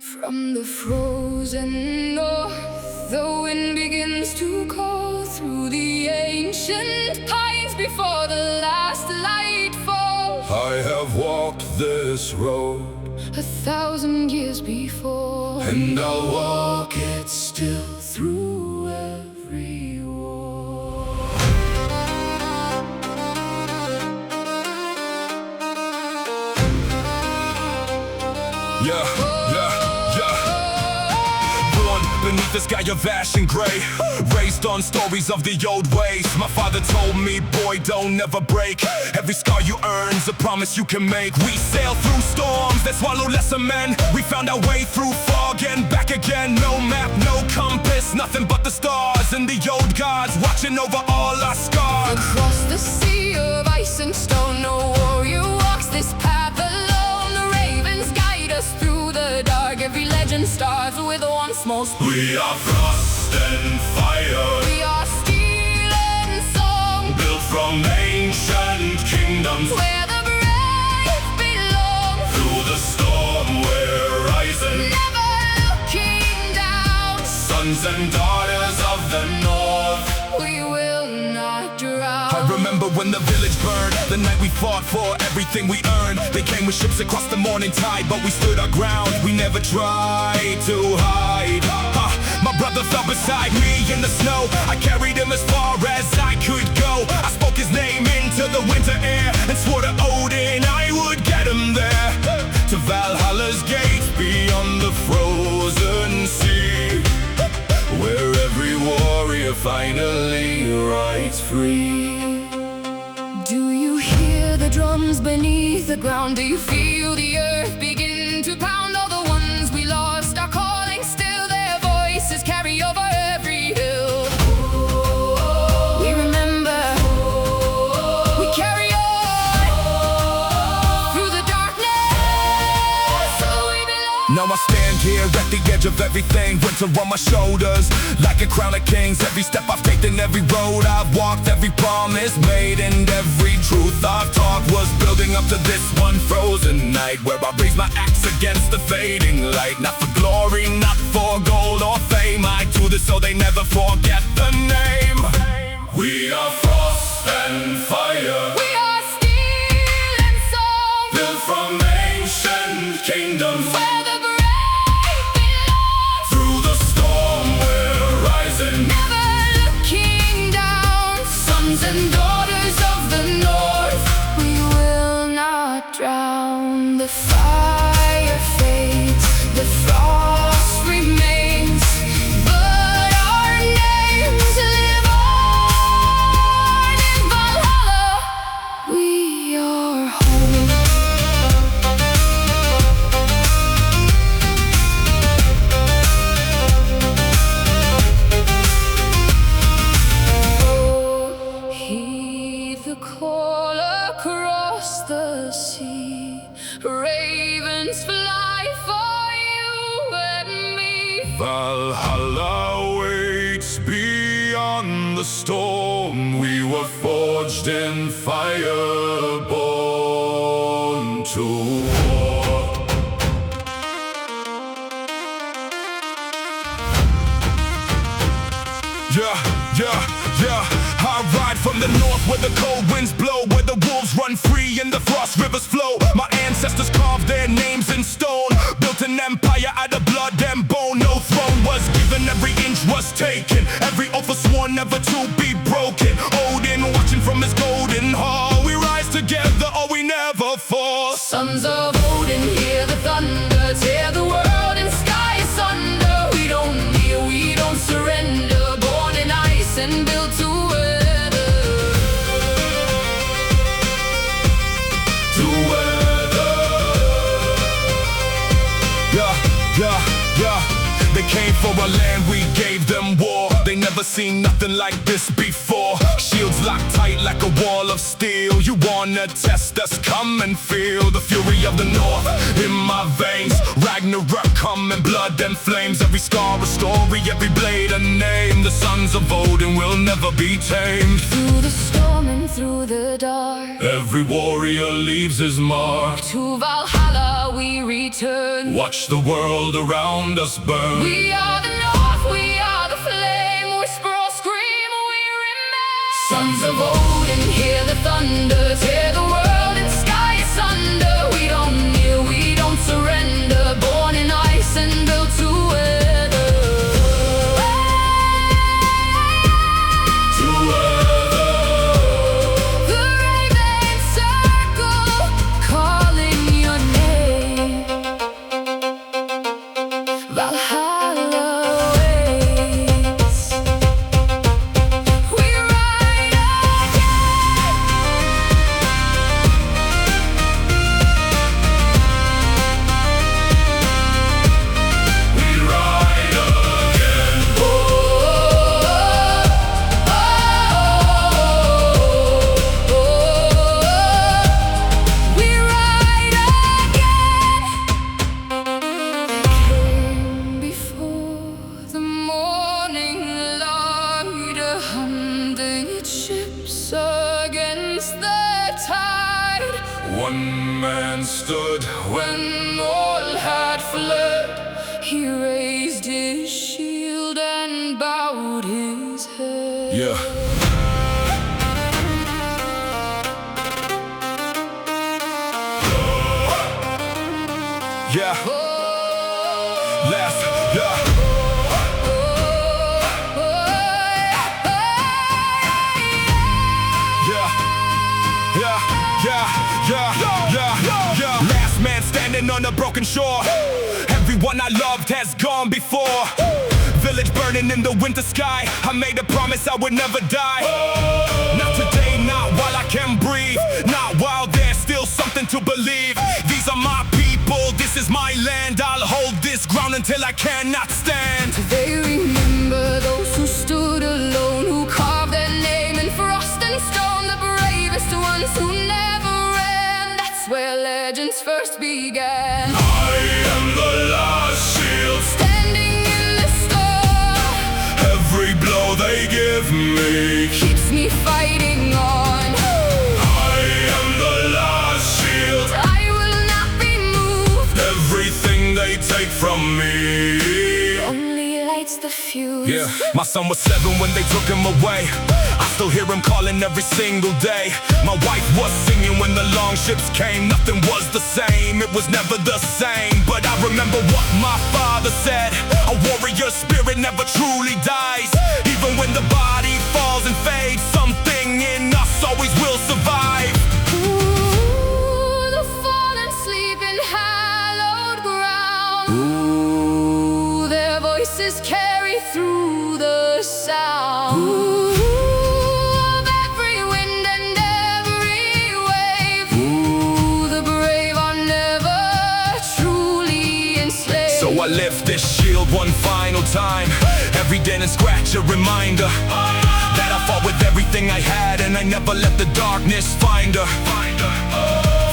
From the frozen north, the wind begins to call through the ancient pines before the last light falls. I have walked this road 1,000 years before, and I'll walk it still through every war. Yeah. Born beneath the sky of ash and gray, raised on stories of the old ways. My father told me, boy, don't never break. Every scar you earn's a promise you can make. We sail through storms that swallow lesser men. We found our way through fog and back again. No map, no compass, nothing but the stars and the old gods watching over all our scars. Across the sea of ice and stone, no warrior walks this path alone. The ravens guide us through the dark. Every legend starts with one small spark. We are frost and fire, We are steel and song, built from ancient kingdoms. where the brave belong. Through the storm we're rising, Never looking down. sons and daughters of the north. We will not drown. I remember when the village burned, the night we fought for everything we earned. They came with ships across the morning tide, but we stood our ground. We never tried to hide. My brother fell beside me in the snow. I carried him as far as I could go. I spoke his name into the winter air and swore to Odin I would get him there. To Valhalla's gates beyond the frozen sea, where every warrior finally rides free. Do you hear the drums beneath the ground? Do you feel the earth begin to pound? All the ones we lost are calling still. Their voices carry over every hill. We remember, we carry on through the darkness, so we belong. Now I stand here at the edge of everything, winter on my shoulders, like a crown of kings. Every step I've taken, every road I've walked, every promise made, and every truth I've taught was building up to this one frozen night, where I raise my axe against the fading light. Not for glory, not for gold or fame, I do this so they never forget the name. We are frost and fire, We are steel and song, built from ancient kingdoms. where the brave belong. Through the storm we're rising, Never looking down. Sons and daughters of the north, we will not drown. The fire fades, the frost remains, but our names live on in Valhalla. We are home. Oh, heed the call across the sea. Ravens fly for you and me. Valhalla waits beyond the storm. We were forged in fire, born to war. Yeah. I ride from the north where the cold winds blow, where the wolves run free and the frost rivers flow. My ancestors carved their names in stone, built an empire out of blood and bone. No throne was given, every inch was taken, every oath was sworn never to be broken. Odin watching from his golden hall, we rise together or we never fall. Sons of Odin, hear the thunder, tear the world and sky asunder. We don't kneel, we don't surrender, born in ice and built to weather. To weather. Yeah. They came for our land, we gave them war. They never never seen nothing like this before. Shields locked tight like a wall of steel. You wanna test us? Come and feel the fury of the north in my veins. Ragnarök coming, blood and flames. Every scar a story, every blade a name. The sons of Odin will never be tamed. Through the storm and through the dark, Every warrior leaves his mark. to Valhalla we return. Watch the world around us burn. We are the North, we are the flame. Whisper or scream, we remain. Sons of Odin, hear the thunder. Tear the world and sky asunder. We don't kneel, we don't surrender. Born in ice and built to weather. To weather. The ravens circle, calling your name. Valhalla waits. We ride again. We ride again. Oh, oh, oh, we ride again. Came before the morning light, 100 ships against the tide. One man stood When all had fled, he raised his shield and bowed his head. Yeah. Yeah. Last. Yeah. Yeah. Yeah. Yeah. Yeah. Yeah. Yeah. Last man standing on a broken shore. Everyone I loved has gone before. Village burning in the winter sky. I made a promise I would never die. Not today, not while I can breathe. Not while there's still something to believe. These are my people, this is my land. I'll hold this ground until I cannot stand. They remember those who stood alone, who carved their name in frost and stone. The bravest ones who never ran. That's where legends first began. I am the last shield. Standing in the storm, Every blow they give me. keeps me fighting on. I am the last shield. I will not be moved. Everything they take from me. Only lights the fuse. Yeah, my son was 7 when they took him away. I still hear him calling every single day. My wife was singing when the long ships came. Nothing was the same, it was never the same. But I remember what my father said. A warrior spirit never truly dies. Even when the body falls and fades, something in us always will survive. Ooh, the fallen sleep in hallowed ground. Ooh, their voices carry through the sound. Ooh, of every wind and every wave. Ooh, the brave are never truly enslaved. So I lift this shield one final time. Every dent and scratch a reminder that I fought with everything I had, and I never let the darkness find her.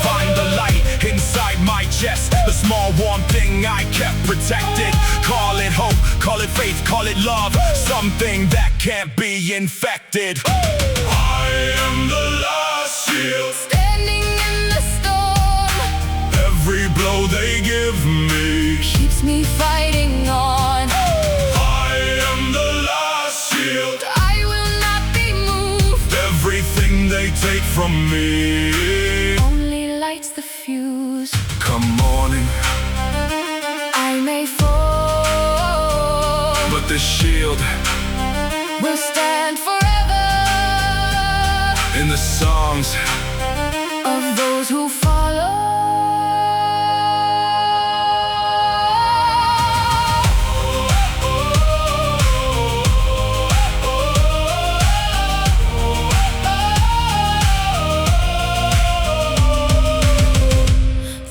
Find the light inside my chest, the small warm thing I kept protected. Call it hope, call it faith, call it love, something that can't be infected. I am the last shield. Standing in the storm, Every blow they give me. keeps me fighting on. I am the last shield. I will not be moved. Everything they take from me. Only lights the fuse. Come morning, I may fall, but the shield will stand forever. in the songs Of those who follow.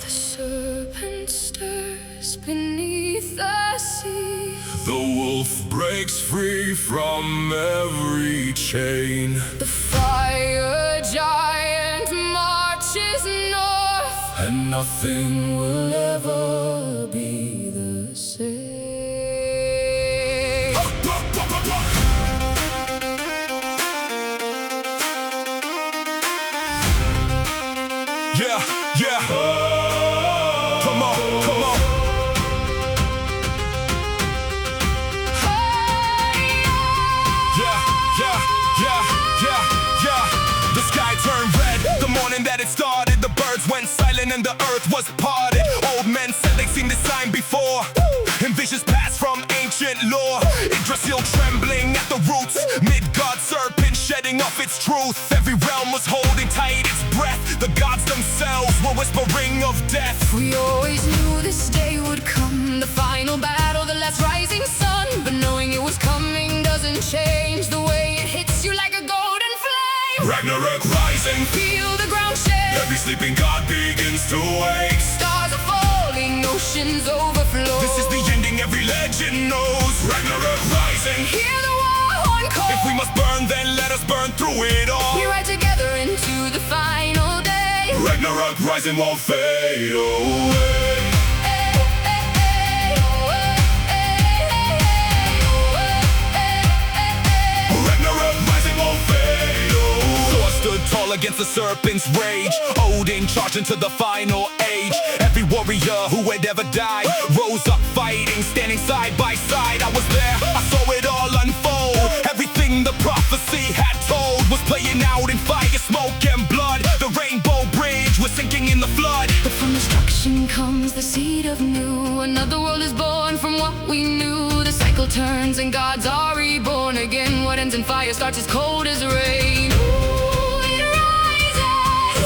The serpent stirs beneath beneath the sea. The wolf breaks free from every chain. The fire giant marches north, And nothing will never be the same. Yeah, yeah. Come on, come on. Yeah, yeah, yeah, yeah, yeah. The sky turned red the morning that it started. The birds went silent and the earth was parted. Old men said they'd seen this sign before, and visions passed from ancient lore. Yggdrasil trembling at the roots, Midgard serpent shedding off its truth. Every realm was holding tight its breath. The gods themselves were whispering of death. We always knew this day would come, the final battle, the last rising sun. But knowing it was coming doesn't change the way it hits you like a golden flame. Ragnarök rising, Feel the ground shake, every sleeping god begins to wake. stars are falling, oceans overflow. This is the ending every legend knows. Ragnarök rising. Hear the war horn call. If we must burn, then let us burn through it all. We ride together into the final day. Ragnarök rising won't fade away. Ragnarök rising won't fade away. Thor stood tall against the serpent's rage. Odin charged into the final age. Every warrior who had ever died rose up fighting, standing side by side. I was there, I saw it all unfold. Everything the prophecy had told was playing out in fire, smoke and blood. The rainbow bridge was sinking in the flood. But from destruction comes the seed of new. Another world is born from what we knew. The cycle turns and gods are reborn again. What ends in fire starts as cold as rain. Ooh, it rises,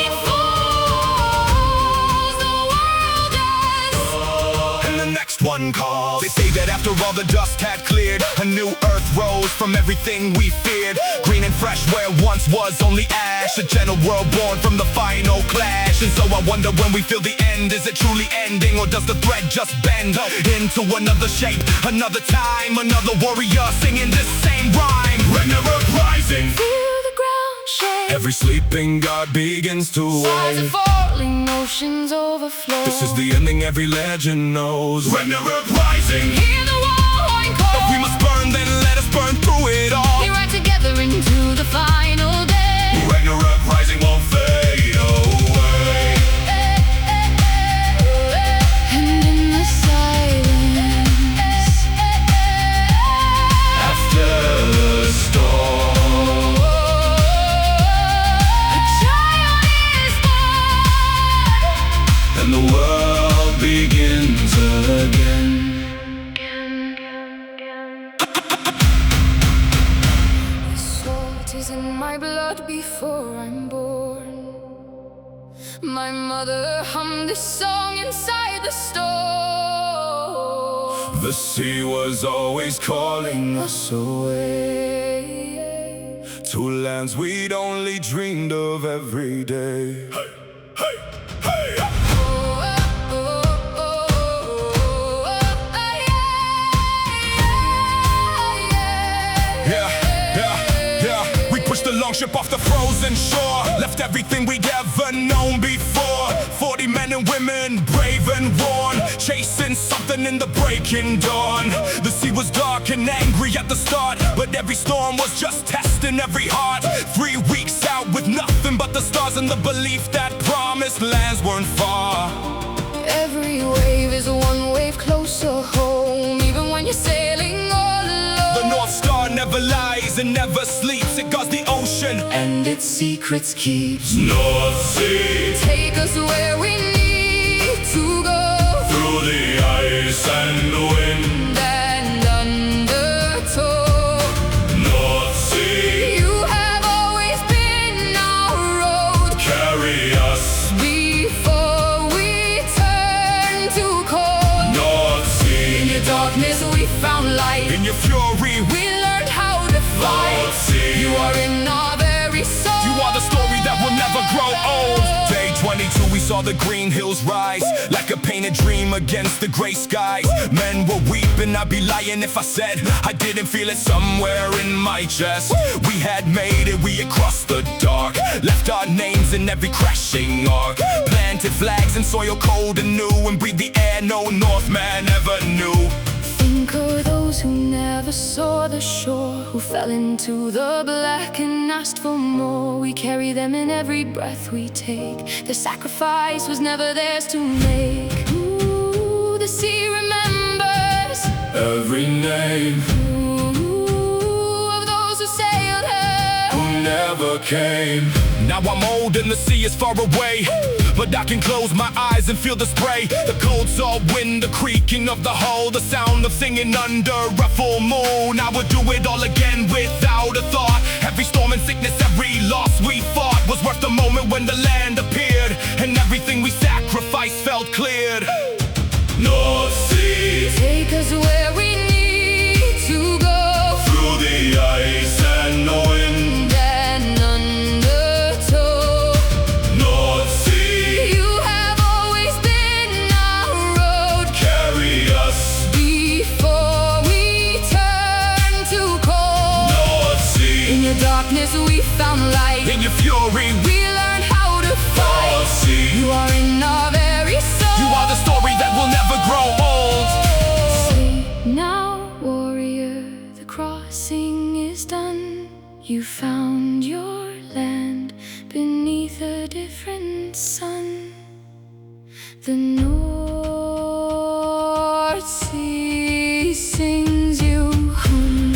it falls, the world ends. And the next one calls. They say that after all the dust had cleared, a new earth rose from everything we feared. Green and fresh where once was only ash. A gentle world born from the final clash. And so I wonder when we feel the end, is it truly ending, or does the thread just bend into another shape, another time, another warrior singing this same rhyme? Ragnarök rising, Feel the ground shake, every sleeping god begins to stars are wake. falling, oceans overflow. This is the ending every legend knows. Ragnarök rising. Hear the war horn call. If we must burn, then let us burn through it all. We ride together into the final day. Ragnarök rising won't fade away. And in the silence, After the storm, a giant is born. and the world begins again. Salt is in my blood before I'm born. My mother hummed this song inside the storm. The sea was always calling us Away. to lands we'd only dreamed of every day. Hey, hey, hey! Yeah, yeah, yeah. We pushed the longship off the frozen shore, left everything we'd ever known before. 40 men and women, brave and worn, chasing something in the breaking dawn. The sea was dark and angry at the start, but every storm was just testing every heart. 3 weeks out with nothing but the stars and the belief that promised lands weren't far. Every wave is one wave closer home, even when you're sailing all alone. The North Star never lies and never sleeps. It guards the ocean and its secrets keeps. North Sea, Take us where we need to go, through the ice and the wind. and undertow. North Sea, You have always been our road. carry us. Before we turn to cold, North in Sea, your darkness we found light. in your fury, We learned how to fight. North Sea, You are in our very soul. you are the story that will never grow old. Day 22, we saw the green hills rise like a painted dream against the gray skies. Men were weeping, I'd be lying if I said I didn't feel it somewhere in my chest. We had made it, we had crossed the dark, left our names in every crashing arc, planted flags in soil cold and new, and breathed the air no Northman ever knew. Think of those who never saw the shore, who fell into the black and asked for more. We carry them in every breath we take. The sacrifice was never theirs to make. Ooh, the sea remembers Every name of those who sailed her, who never came. Now I'm old and the sea is far away, but I can close my eyes and feel the spray. The cold salt wind, the creaking of the hull, the sound of singing under a full moon. I would do it all again without a thought. Every storm and sickness, every loss we fought was worth the moment when the land appeared, and everything we sacrificed felt cleared. North Sea, take us where we need to go, through the ice and the wind and undertow. North Sea, You have always been our road, carry us before we turn to cold. North Sea, In your darkness we found light, in your fury we learned how to North fight. Sea. You are in our very soul. You are the story that will never grow old. Sleep now, warrior, the crossing is done. You found your land beneath a different sun. The North Sea sings you home.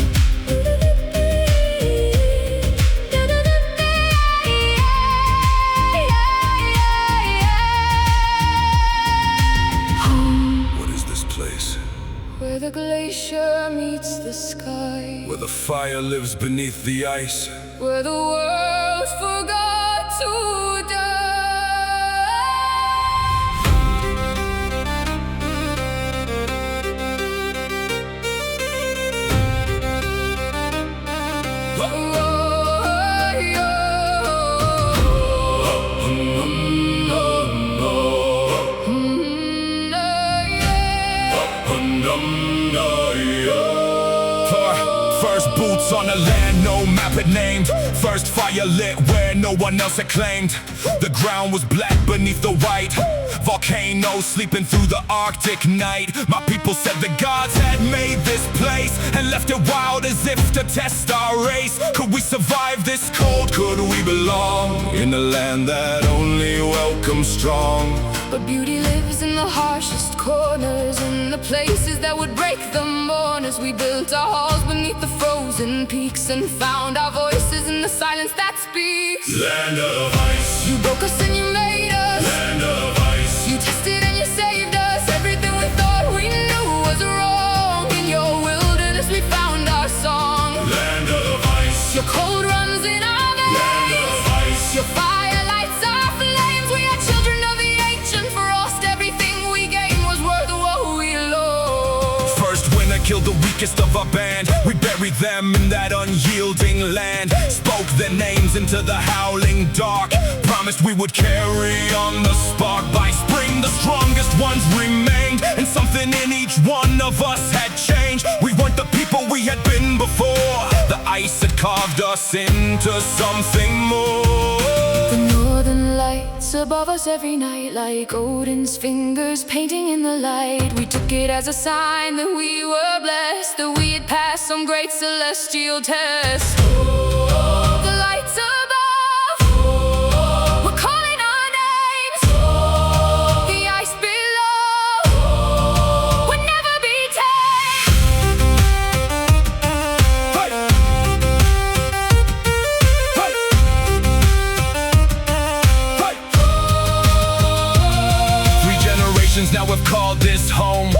Home, What is this place? where the glacier meets the sky, Where the fire lives beneath the ice. where the world forgot to die. First boots on the land, no map had named. First fire lit where no one else had claimed. The ground was black beneath the white. Volcanoes sleeping through the Arctic night. My people said the gods had made this place and left it wild as if to test our race. Could we survive this cold? Could we belong in a land that only welcomes strong? But beauty lives in the harshest corners, in the places that would break the mourners. We built our halls beneath the frozen peaks and found our voices in the silence that speaks. Land of ice, You broke us and you made us, land of ice. you tested and you saved us. Everything we thought we knew was wrong. In your wilderness we found our song. Land of ice, Your cold runs in our land veins, of ice. your fire lights our flames. We are children of the ancient frost. Everything we gained was worth what we lost. First winter killed the weakest of our band. We buried them in that unyielding land. Spoke their names into the howling dark. Promised we would carry on the spark. By spring the strongest ones remained, and something in each one of us had changed. We weren't the people we had been before. The ice had carved us into something more. The northern lights above us every night, like Odin's fingers painting in the light. We took it as a sign that we were blessed, that we had passed some great celestial test. The lights above were calling our names. The ice below would never be tamed. Hey! Hey! Hey! 3 generations now have called this home.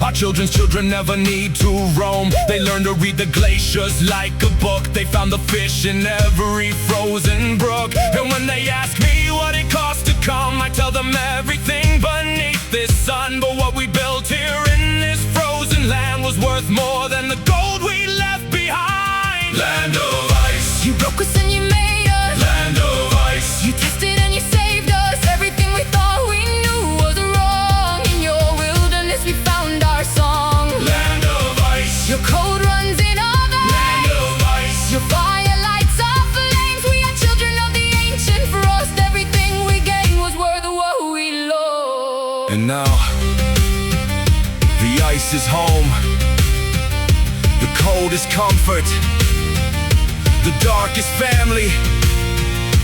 Our children's children never need to roam. They learn to read the glaciers like a book. They found the fish in every frozen brook. And when they ask me what it costs to come, I tell them everything beneath this sun. But what we built here in this frozen land was worth more than the gold we left behind. Land of ice, You broke us and you made us, land of ice. you tested and you saved us. Everything we thought we place is home. The cold is comfort. The dark is family.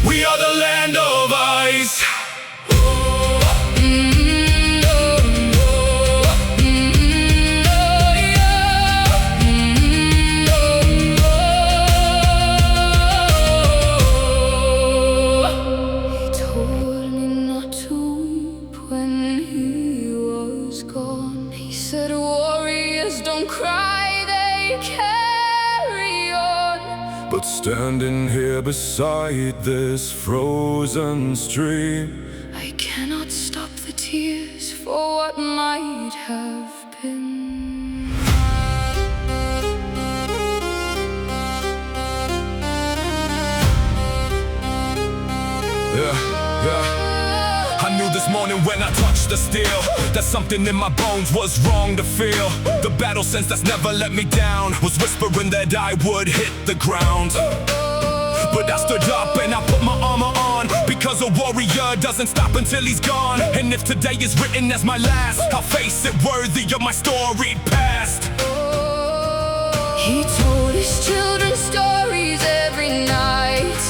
We are the land of ice. But standing here beside this frozen stream, I cannot stop the tears for what might have been. I knew this morning when I touched the steel that something in my bones was wrong to feel. The battle sense that's never let me down was whispering that I would hit the ground. But I stood up and I put my armor on, because a warrior doesn't stop until he's gone. And if today is written as my last, I'll face it worthy of my storied past. He told his children stories every night,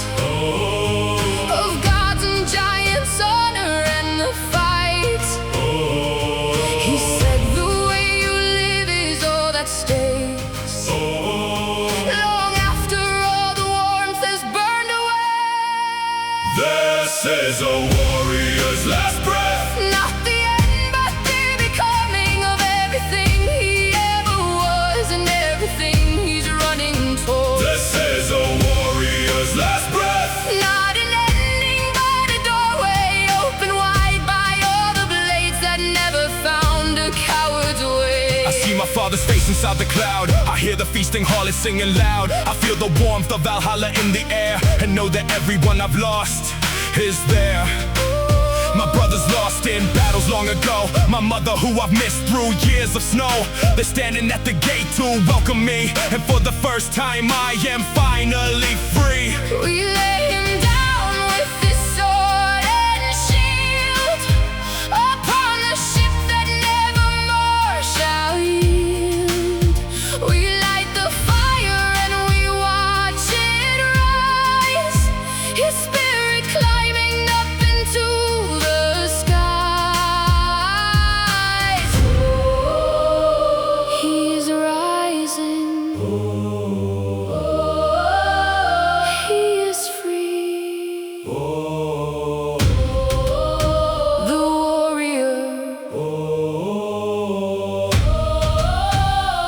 of gods and giants, honor and the fight. He said the way you live is all that stays, long after all the warmth has burned away. This is a warrior's last breath. Not the end, but the becoming of everything he ever was and everything he's running towards. This is a warrior's last breath. Not an ending, but a doorway open wide by all the blades that never found a coward's way. I see my father's face inside the cloud. I hear the feasting harlot singing loud. I feel the warmth of Valhalla in the air, and know that everyone I've lost is there. My brother's lost in battles long ago. My mother who I've missed through years of snow. They're standing at the gate to welcome me, and for the first time I am finally free. We lay him down with his sword and shield upon the ship that nevermore shall yield. We light the fire and we watch it rise, his spirit climbing up into the skies. He's rising. He is free. The warrior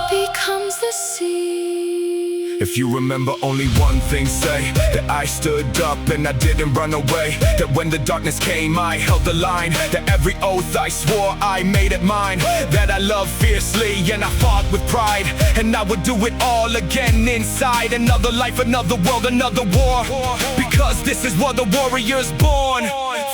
becomes the sea. If you remember only one thing, say that I stood up and I didn't run away. That when the darkness came I held the line. That every oath I swore I made it mine. That I loved fiercely and I fought with pride. And I would do it all again inside. Another life, another world, another war. Because this is what the warrior's born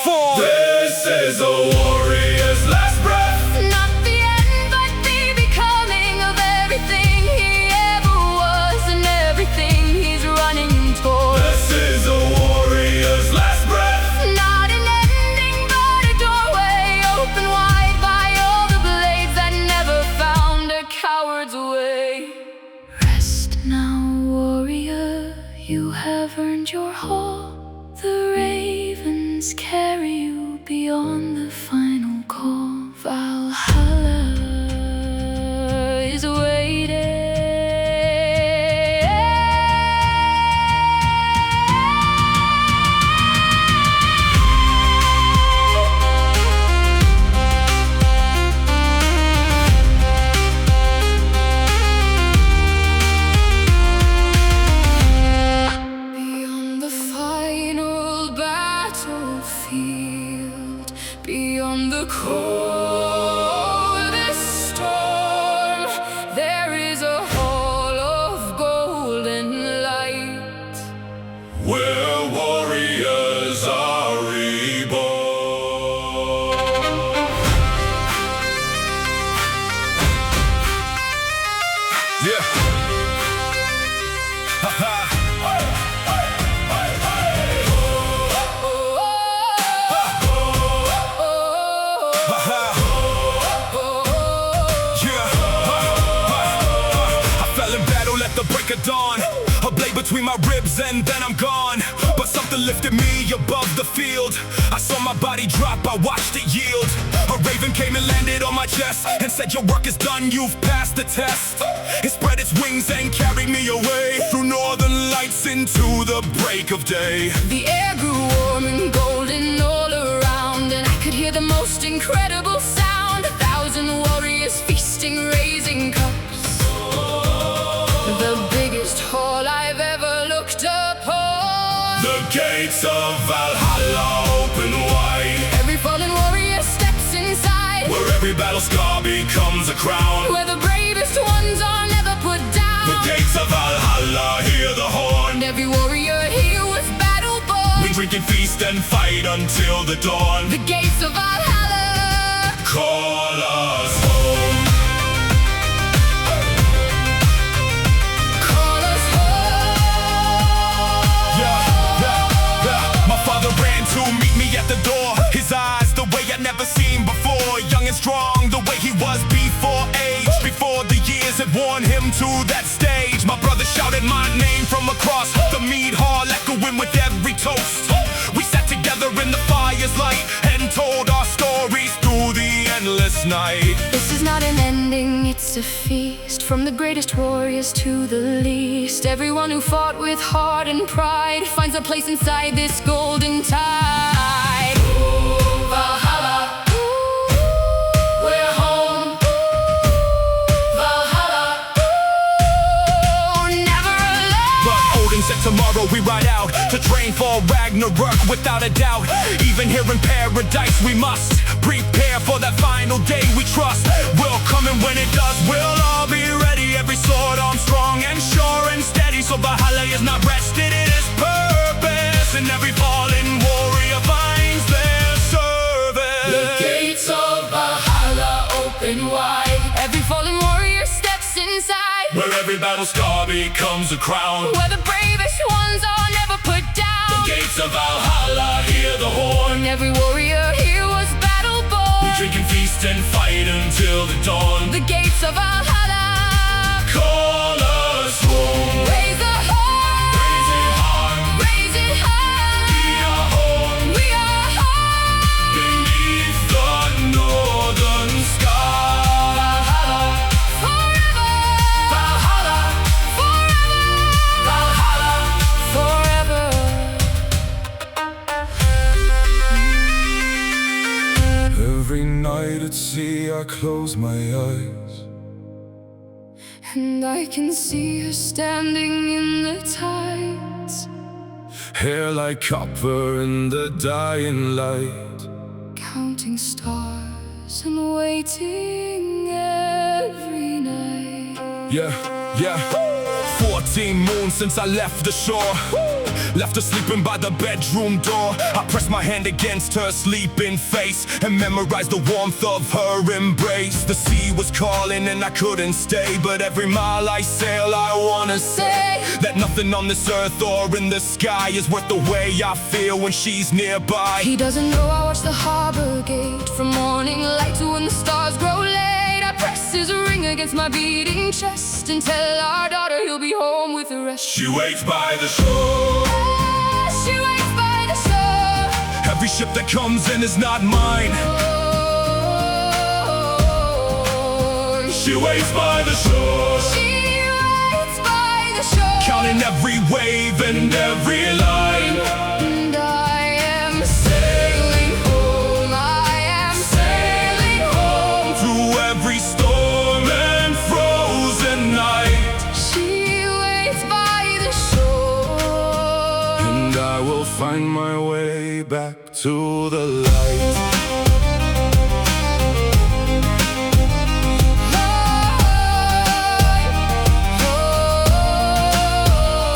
for. This is a warrior's last breath. Not the end, but the becoming of everything he ever was and everything he's running towards. This is a warrior's last breath. Not an ending, but a doorway open wide by all the blades that never found a coward's way. Rest now, warrior, you have earned your hall. The ravens carry you beyond the final call. Valhalla is waiting. Beyond the final battlefield, beyond the coldest storm, there is a hall of golden light, Where warriors are reborn. Yeah. Yeah. break of dawn. A blade between my ribs and then I'm gone. But something lifted me above the field. I saw my body drop, I watched it yield. A raven came and landed on my chest and said, your work is done, you've passed the test. It spread its wings and carried me away through northern lights into the break of day. The air grew warm and golden all around, and I could hear the most incredible sound. 1,000 warriors feasting, raising cups. The biggest hall I've ever looked upon. The gates of Valhalla open wide, Every fallen warrior steps inside, where every battle scar becomes a crown. where the bravest ones are never put down. The gates of Valhalla, hear the horn. And every warrior here was battle born. We drink and feast and fight until the dawn. The gates of Valhalla Call us home. call us home. Yeah. My father ran to meet me at the door. His eyes, the way I'd never seen before. Young and strong, the way he was before age. Before the years had worn him to that stage. My brother shouted my name from across the Mead hall, echoing with every toast. We sat together in the fire's light and told our stories through the endless night. This is not an ending, it's a feast. From the greatest warriors to the least, everyone who fought with heart and pride finds a place inside this golden tide. Ooh, Valhalla, ooh, we're home. Valhalla, ooh, never alone. But Odin said tomorrow we ride out to train for Ragnarök without a doubt. Even here in paradise we must prepare for that final day we trust will come, and when it does we'll all be ready. Every sword arm strong and sure and steady. So Valhalla is not rested, it is purpose. And every fallen warrior finds their service. The gates of Valhalla open wide. Every fallen warrior steps inside, Where every battle scar becomes a crown. where the bravest ones are never put down. The gates of Valhalla, hear the horn. And every warrior here was battle born. We drink and feast and fight until the dawn. The gates of Valhalla Call us home. raise a horn, Raise it high. raise it high. We are home. We are home. Beneath the northern sky. Valhalla forever. Valhalla forever. Valhalla forever. Every night at sea I close my eyes, And I can see her standing in the tides, hair like copper in the dying light. counting stars and waiting every night. Yeah 14 moons since I left the shore. Left her sleeping by the bedroom door. I pressed my hand against her sleeping face and memorized the warmth of her embrace. The sea was calling and I couldn't stay, but every mile I sail I wanna say that nothing on this earth or in the sky is worth the way I feel when she's nearby. He doesn't know I watch the harbor gate from morning light to when the stars grow late. I press his ring against my beating chest and tell our daughter he'll be home with the rest. She waits by the shore. She waits by the shore. Every ship that comes in is not mine. She waits by the shore, She waits by the shore. counting every wave and every line. And I am sailing home. I am sailing home. Through every storm and frozen night. She waits by the shore. And I will find my way back to the light.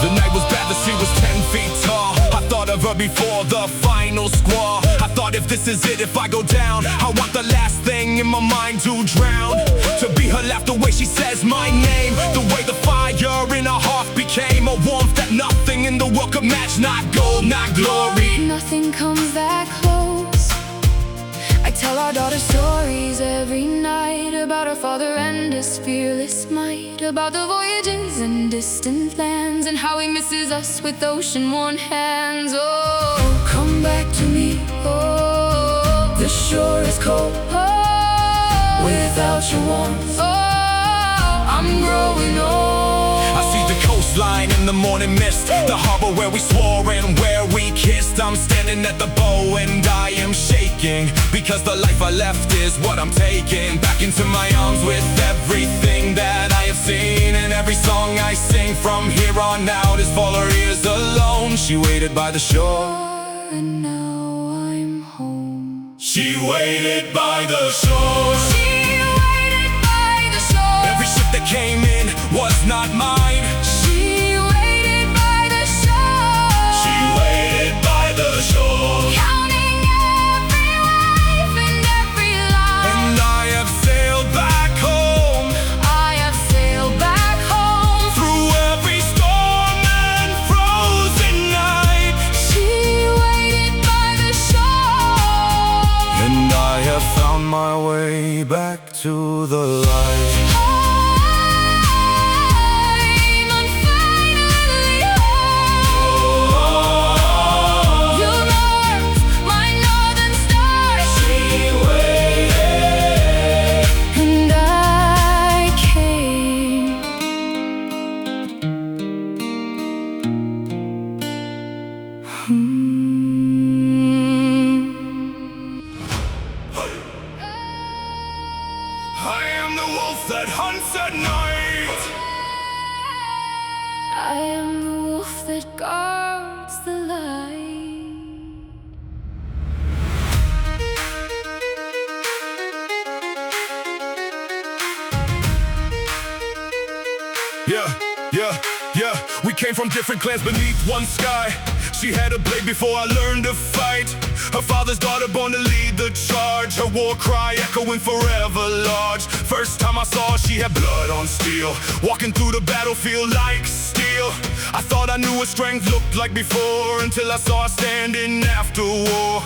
The night was bad, the sea was 10 feet tall. I thought of her before the final squall. I thought if this is it, if I go down, I want the last thing in my mind to drown. To be her laugh, the way she says my name, the way the fire in her heart became a warmth that nothing in the world could match. Not gold, not glory. Nothing comes that close. I tell our daughter stories every night about our father and his fearless might, about the voyages and distant lands, and how he misses us with ocean-worn hands. Oh, come back to me. Oh, the shore is cold. Oh, without your warmth. Oh, I'm growing old. I see the coastline in the morning mist, the harbor where we swore and where we kissed. I'm standing at the bow and I am shaking, because the life I left is what I'm taking back into my arms with everything that I have seen. And every song I sing from here on out is for her ears alone. She waited by the shore, And now I'm home. she waited by the shore. She waited by the shore. Every ship that came in was not mine. She waited by the shore. She waited by the shore. Counting every wave and every line. And I have sailed back home, I have sailed back home. through every storm and frozen night. She waited by the shore. And I have found my way back to the light. I'm finally home. You marked my northern star. She waited. And I came. I am the wolf that hunts at night. I am the wolf that guards the light. Yeah. We came from different clans beneath one sky. She had a blade before I learned to fight. Her father's daughter born to lead the charge. Her war cry echoing forever large. First time I saw her, she had blood on steel, walking through the battlefield like steel. I thought I knew what strength looked like before, until I saw her standing after war.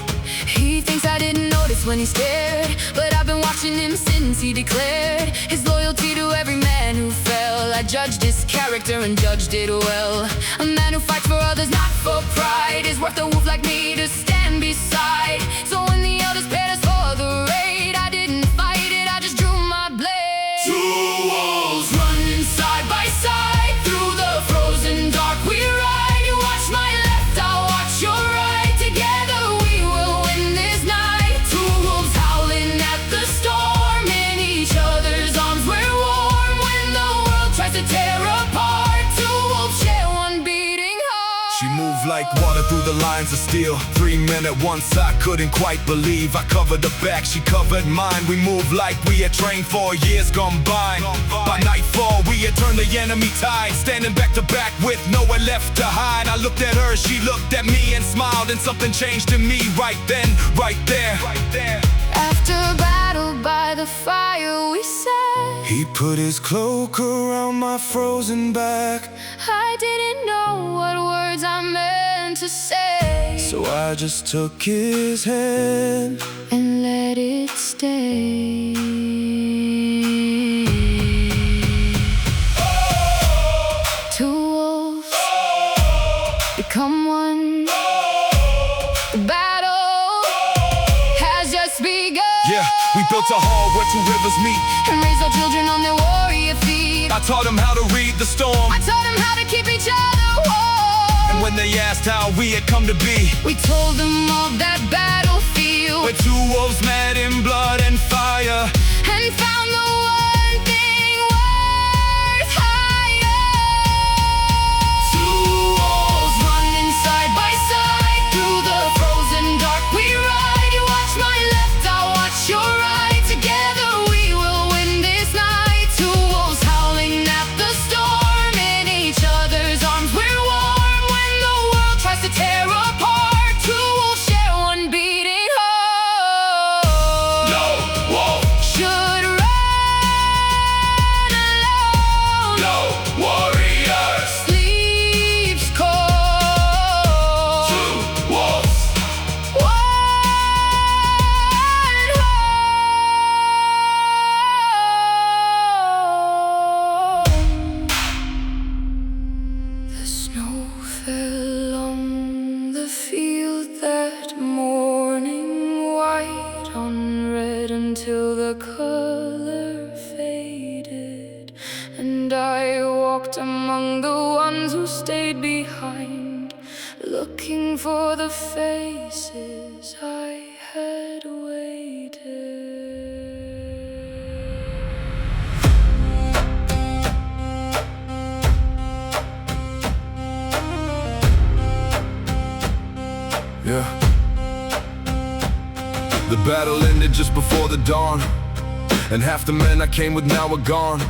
He thinks I didn't notice when he stared, but I've been watching him since he declared his loyalty to every man who fell. I judged his character and judged it well. A man who fights for others, not for pride, is worth a wolf like me to stand beside. So when the elders paired us for the raid, I didn't fight it, I just drew my blade. Two wolves Running side by side through the frozen dark, we ride. You watch my left, I'll watch your right. Together we will win this night. Two wolves howling at the storm, in each other's arms we're warm. When the world tries to tear apart, two wolves share one beating heart. She moved like water through the lines of steel. 3 men at once, I couldn't quite believe. I covered her back, she covered mine. We moved like we had trained for years gone by. By nightfall, we had turned the enemy tide, standing back to back with nowhere left to hide. I looked at her, she looked at me and smiled, and something changed in me right then, right there. After battle by the fire we sat. He put his cloak around my frozen back, I didn't know what words I meant to say, so I just took his hand. and let it stay. Two wolves become one. The battle has just begun. Yeah, we built a hall where two rivers meet. And raised our children on their warrior feet. I taught them how to read the storm, I taught them how to keep each other warm. and when they asked how we had come to be, We told them of that battlefield, where two wolves met in blood and fire, and found the one thing worth higher. Two wolves running side by side through the frozen dark, we ride. You watch my left, I'll watch your right. Together we will win this night. Two wolves howling at the storm, in each other's arms we're warm. When the world tries to tear apart, two wolves share one beating heart. no wolf Should rise. walked among the ones who stayed behind, looking for the faces I had waited. Yeah. The battle ended just before the dawn, and half the men I came with now are gone.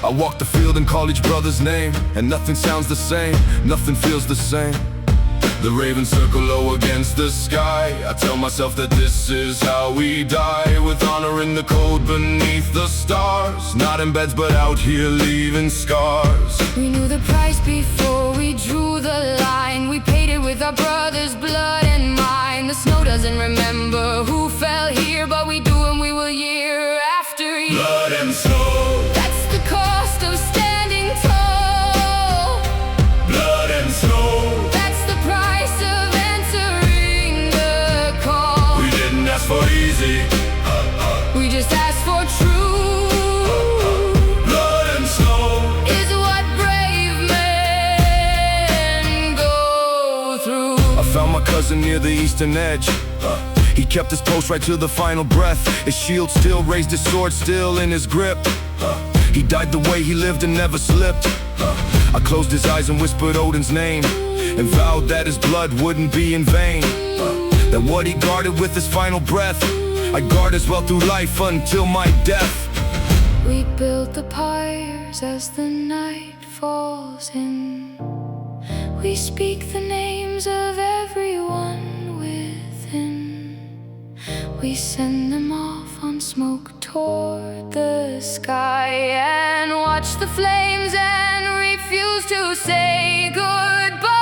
I walk the field and call each brother's name, and nothing sounds the same, nothing feels the same. The ravens circle low against the sky. I tell myself that this is how we die, with honor in the cold beneath the stars. Not in beds but out here leaving scars. We knew the price before we drew the line. We paid it with our brother's blood and mine. The snow doesn't remember who fell here, but we do, and we will year after year. Blood and snow, that's the cost of standing tall. blood and snow, that's the price of answering the call. we didn't ask for easy, We just asked for truth. blood and snow. Is what brave men go through. I found my cousin near the eastern edge. He kept his post right to the final breath. His shield still raised, his sword still in his grip. He died the way he lived and never slipped. I closed his eyes and whispered Odin's name, and vowed that his blood wouldn't be in vain. That what he guarded with his final breath, I'd guard as well through life until my death. We build the pyres as the night falls in. We speak the names of everyone within. We send them off on smoke toward the sky, and watch the flames and refuse to say goodbye.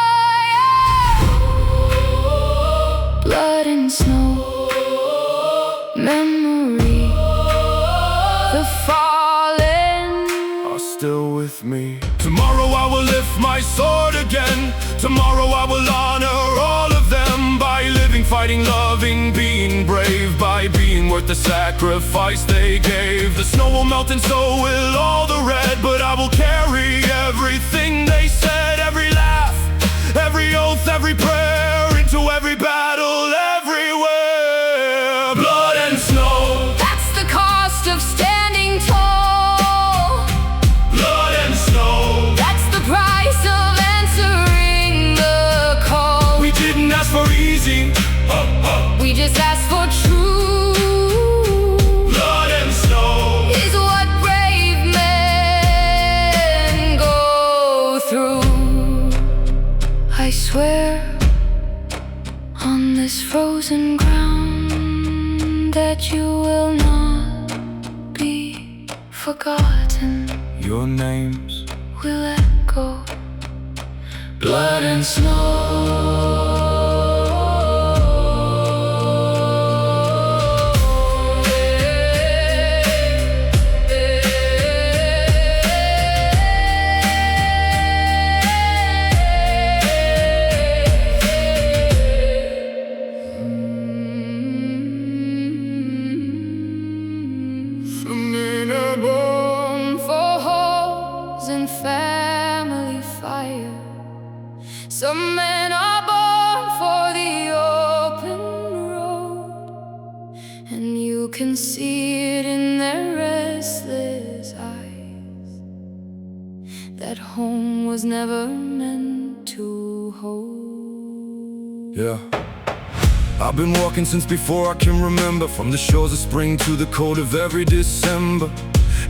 Blood and snow, memory, the fallen are still with me. Tomorrow I will lift my sword again. Tomorrow I will honor all of them, by living, fighting, loving, being brave, by being worth the sacrifice they gave. The snow will melt and so will all the red, but I will carry everything they said. Every laugh, every oath, every prayer, into every battle, everywhere. Blood and snow, that's the cost of standing tall. blood and snow, That's the price of answering the call. we didn't ask for easy, We just asked for truth. blood and snow. Is what brave men go through. I swear on this frozen ground that you will not be forgotten. Your names, Will echo, blood and snow. Some men are born for halls and family fire. Some men are born for the open road, and you can see it in their restless eyes, that home was never meant to hold. yeah. I've been walking since before I can remember, from the shores of spring to the cold of every December.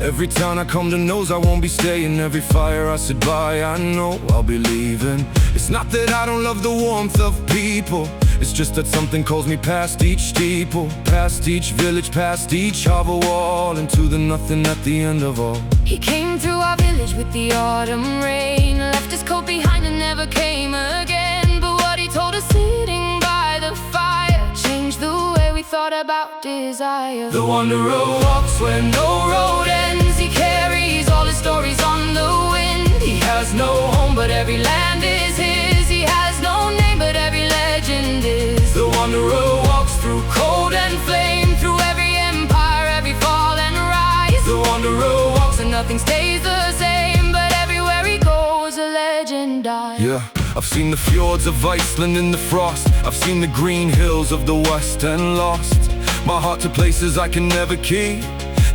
Every town I come to knows I won't be staying. Every fire I sit by, I know I'll be leaving. It's not that I don't love the warmth of people, it's just that something calls me past each steeple, past each village, past each harbor wall, into the nothing at the end of all. He came through our village with the autumn rain, left his coat behind and never came again. But what he told us sitting by the fire changed the way we thought about desire. The wanderer Walks where no road ends. He carries all his stories on the wind. He has no home, but every land is his. He has no name, but every legend is. The wanderer Walks through cold and flame, through every empire, every fall and rise. The wanderer Walks and nothing stays the same, but everywhere Yeah, I've seen the fjords of Iceland in the frost. I've seen the green hills of the west and lost my heart to places I can never keep,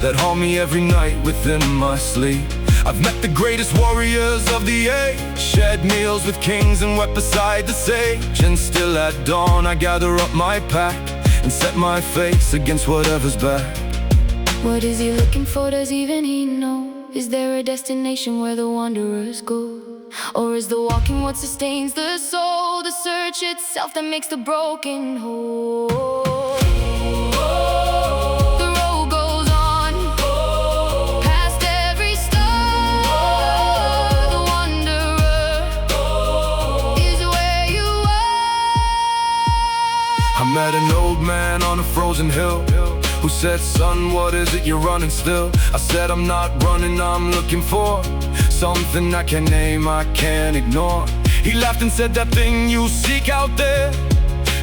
that haunt me every night within my sleep. I've met the greatest warriors of the age, shared meals with kings and wept beside the sage. And still at dawn I gather up my pack and set my face against whatever's back. What is he looking for? Does even he know? Is there a destination where the wanderers go? Or is the walking what sustains the soul? The search itself that makes the broken whole. The road goes on, past every star. The wanderer is where you are. I met an old man on a frozen hill who said, "Son, what is it you're running still?" I said, "I'm not running, I'm looking for something I can name, I can't ignore." He laughed and said, "That thing you seek out there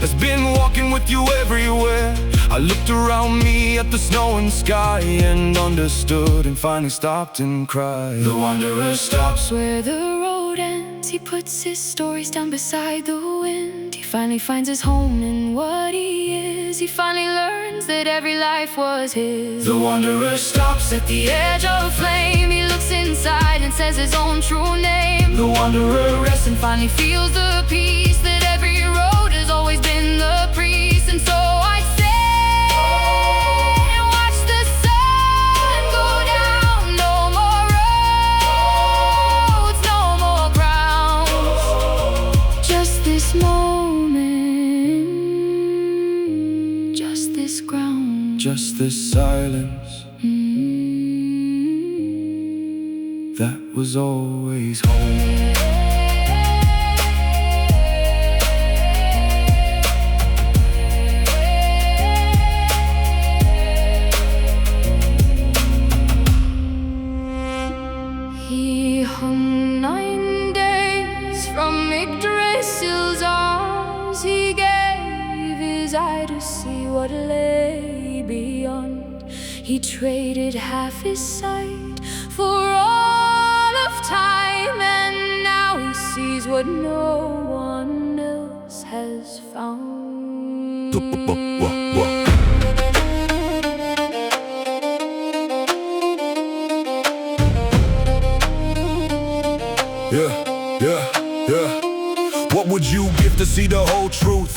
has been walking with you everywhere." I looked around me at the snow and sky and understood, and finally stopped and cried. The wanderer stops where the road ends. He puts his stories down beside the wind. He finally finds his home in what he is. He finally learns that every life was his. The wanderer stops at the edge of a flame. He looks inside and says his own true name. The wanderer rests and finally feels the peace that every road has always been the priest. And so I say, and watch the sun go down. No more roads, no more grounds, just this moment, just this ground, just this silence that was always home. He hung 9 days from Yggdrasil's arms. He gave his eye to see what lay beyond. He traded half his sight for all of time, and now he sees what no one else has found. Yeah. What would you give to see the whole truth?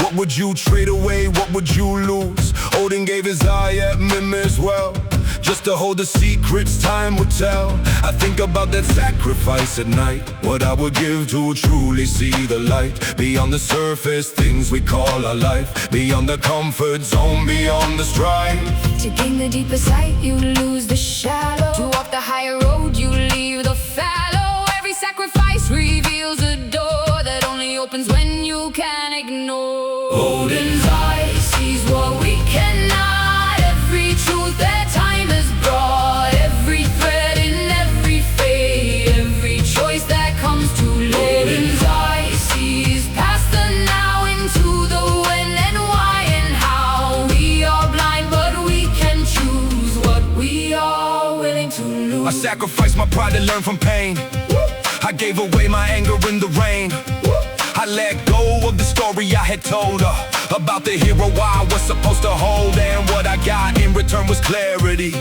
What would you trade away? What would you lose? Odin gave his eye at Mimir's well, just to hold the secrets time would tell. I think about that sacrifice at night, what I would give to truly see the light. Beyond the surface, things we call our life. Beyond the comfort zone, beyond the strife. To gain the deeper sight, you lose the shallow. To walk the higher road, you leave the fallow. Every sacrifice reveals a door that only opens when you can ignore. Odin's eye sees what we cannot. Every truth that time has brought. Every thread in every fade. Every choice that comes too late. Odin's eye sees past the now into the when and why and how. We are blind, but we can choose what we are willing to lose. I sacrificed my pride to learn from pain. I gave away my anger in the rain. I let go of the story I had told her about the hero I was supposed to hold, and what I got in return was clarity.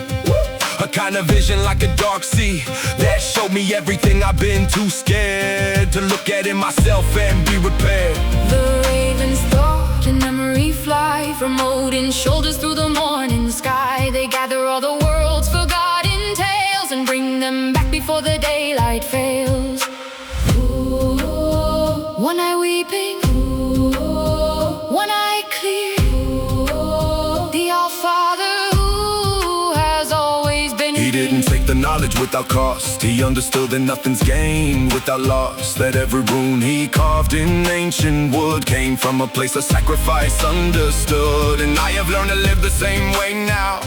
A kind of vision like a dark sea that showed me everything I've been too scared to look at in myself and be repaired. The ravens thought and memory fly from Odin's shoulders through the morning sky. They gather all the world's forgotten tales and bring them back before the daylight fails. One eye weeping, one eye clear. The All-Father who has always been He didn't take the knowledge without cost. He understood that nothing's gained without loss. That every rune he carved in ancient wood came from a place of sacrifice understood. And I have learned to live the same way now,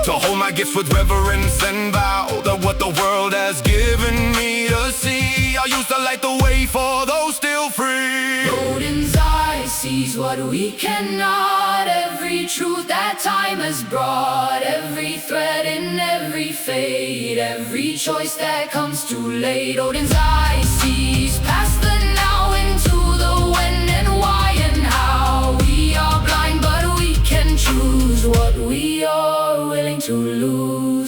to hold my gifts with reverence and vow that what the world has given me to see, I'll use to light the way for those still free. Odin's eye sees what we cannot. Every truth that time has brought, every thread in every fate, every choice that comes too late. Odin's eye sees past the now into the when and why and how. We are blind but we can choose what we are willing to lose.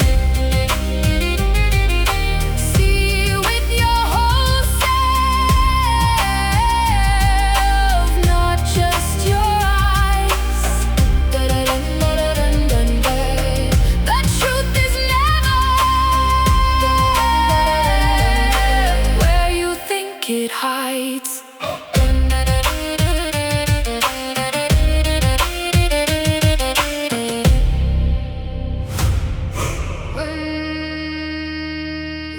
It hides.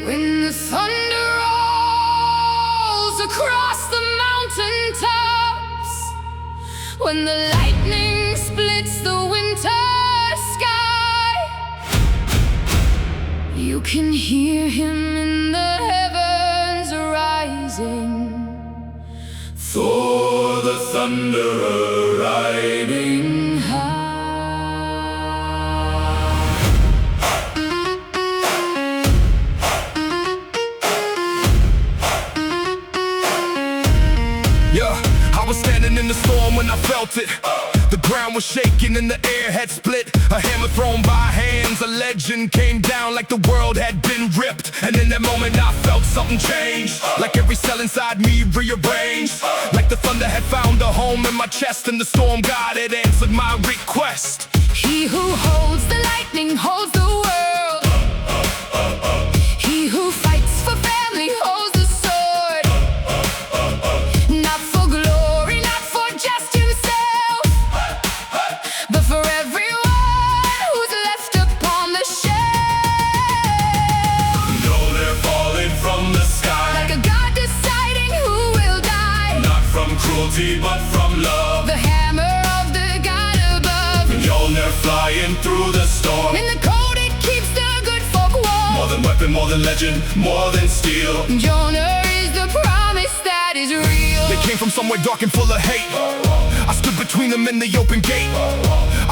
When the thunder rolls across the mountain tops, when the lightning splits the winter sky, you can hear him in the heavens rising. Thor the Thunderer riding high. Yeah, I was standing in the storm when I felt it. The ground was shaking and the air had split. A hammer thrown by hands, a legend came down like the world had been ripped. And in that moment I felt something change, like every cell inside me rearranged. Like the thunder had found a home in my chest, and the storm god had answered my request. He who holds the lightning holds the world. He who fights for family holds the sword. Not for glory, not for just himself, but for everyone who's left upon the shelf. Mjolnir falling from the sky, Like a god deciding who will die. not from cruelty but from love. The hammer of the god above. Mjolnir flying through the storm. In the cold it keeps the good folk warm. More than weapon, more than legend, more than steel. Mjolnir is the promise that is real. They came from somewhere dark and full of hate. I stood between them in the open gate.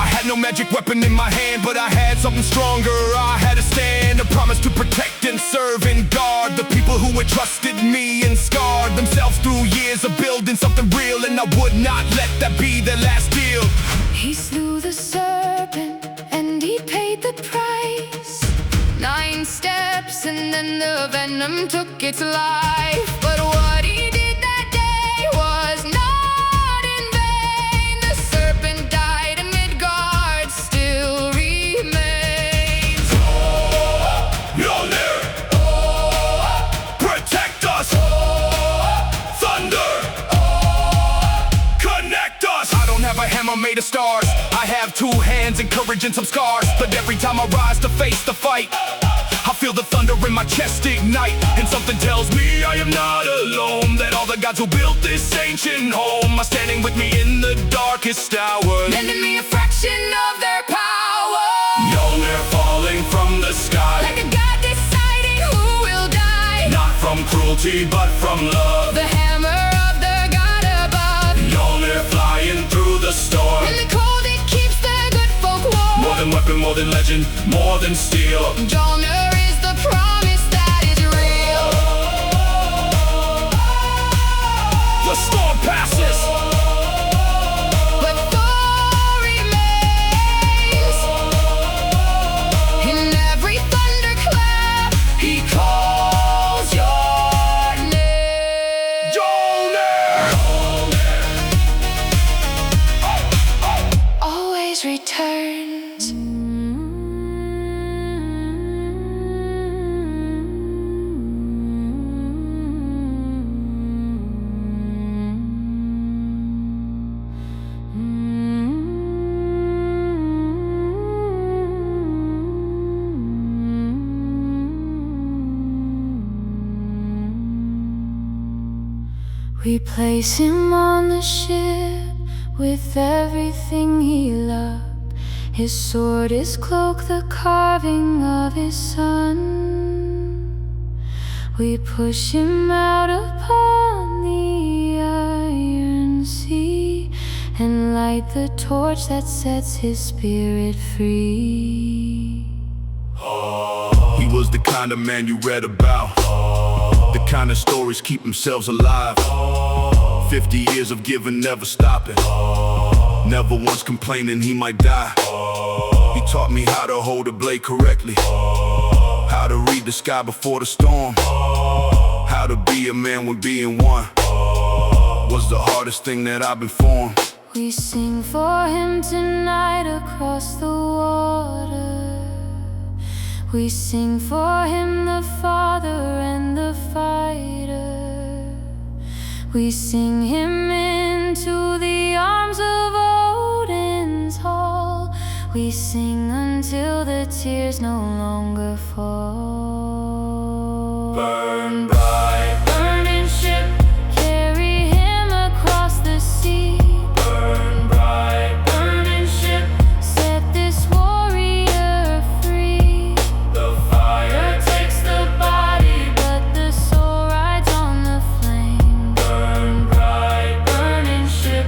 I had no magic weapon in my hand, but I had something stronger. I had to stand, a promise to protect and serve and guard the people who had trusted me and scarred themselves through years of building something real. And I would not let that be their last deal. He slew the serpent and he paid the price. 9 steps and then the venom took its life. But what he did that day was not in vain. The serpent died and Midgard still remains. Mjolnir, protect us. Thunder, connect us. I don't have a hammer made of stars. I have 2 hands and courage and some scars. But every time I rise to face the fight, I feel the thunder in my chest ignite. And something tells me I am not alone, that all the gods who built this ancient home are standing with me in the darkest hour, Lending me a fraction of their power. Mjolnir falling from the sky, Like a god deciding who will die. not from cruelty but from love. The hammer of the god above. Mjolnir flying through the storm. In the cold it keeps the good folk warm. More than weapon, more than legend, more than steel. Mjolnir is the promise that is real. The storm passes, But Thor remains. In every thunderclap he calls your name. Mjolnir! Always returns. We place him on the ship with everything he loved. His sword, his cloak, the carving of his son. We push him out upon the iron sea, and light the torch that sets his spirit free. He was the kind of man you read about, the kind of stories keep themselves alive. 50 years of giving, never stopping, never once complaining he might die. He taught me how to hold a blade correctly, how to read the sky before the storm, how to be a man when being one was the hardest thing that I've been formed. We sing for him tonight across the water. We sing for him, the father and the fighter. We sing him into the arms of Odin's hall. We sing until the tears no longer fall. Burn bright, burning ship, carry him across the sea. burn bright, Burning ship, set this warrior free. the fire Takes the body, but the soul rides on the flame. burn bright. Burning ship,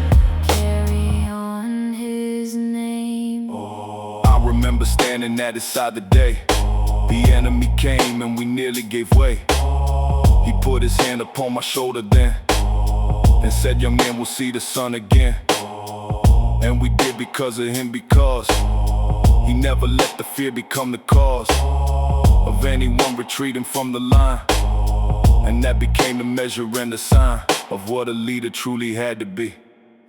carry on his name. I remember standing at his side the day the enemy came and we nearly gave way. He put his hand upon my shoulder then and said, young man, we'll see the sun again. And we did because of him, because he never let the fear become the cause of anyone retreating from the line. And that became the measure and the sign of what a leader truly had to be.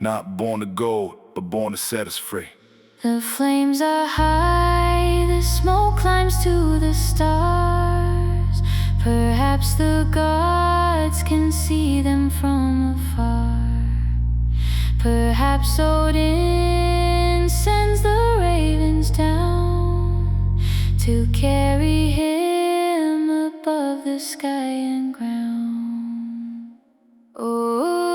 Not born of gold, but born to set us free. The flames are high, the smoke climbs to the stars. Perhaps the gods can see them from afar. Perhaps Odin sends the ravens down to carry him above the sky and ground. Oh,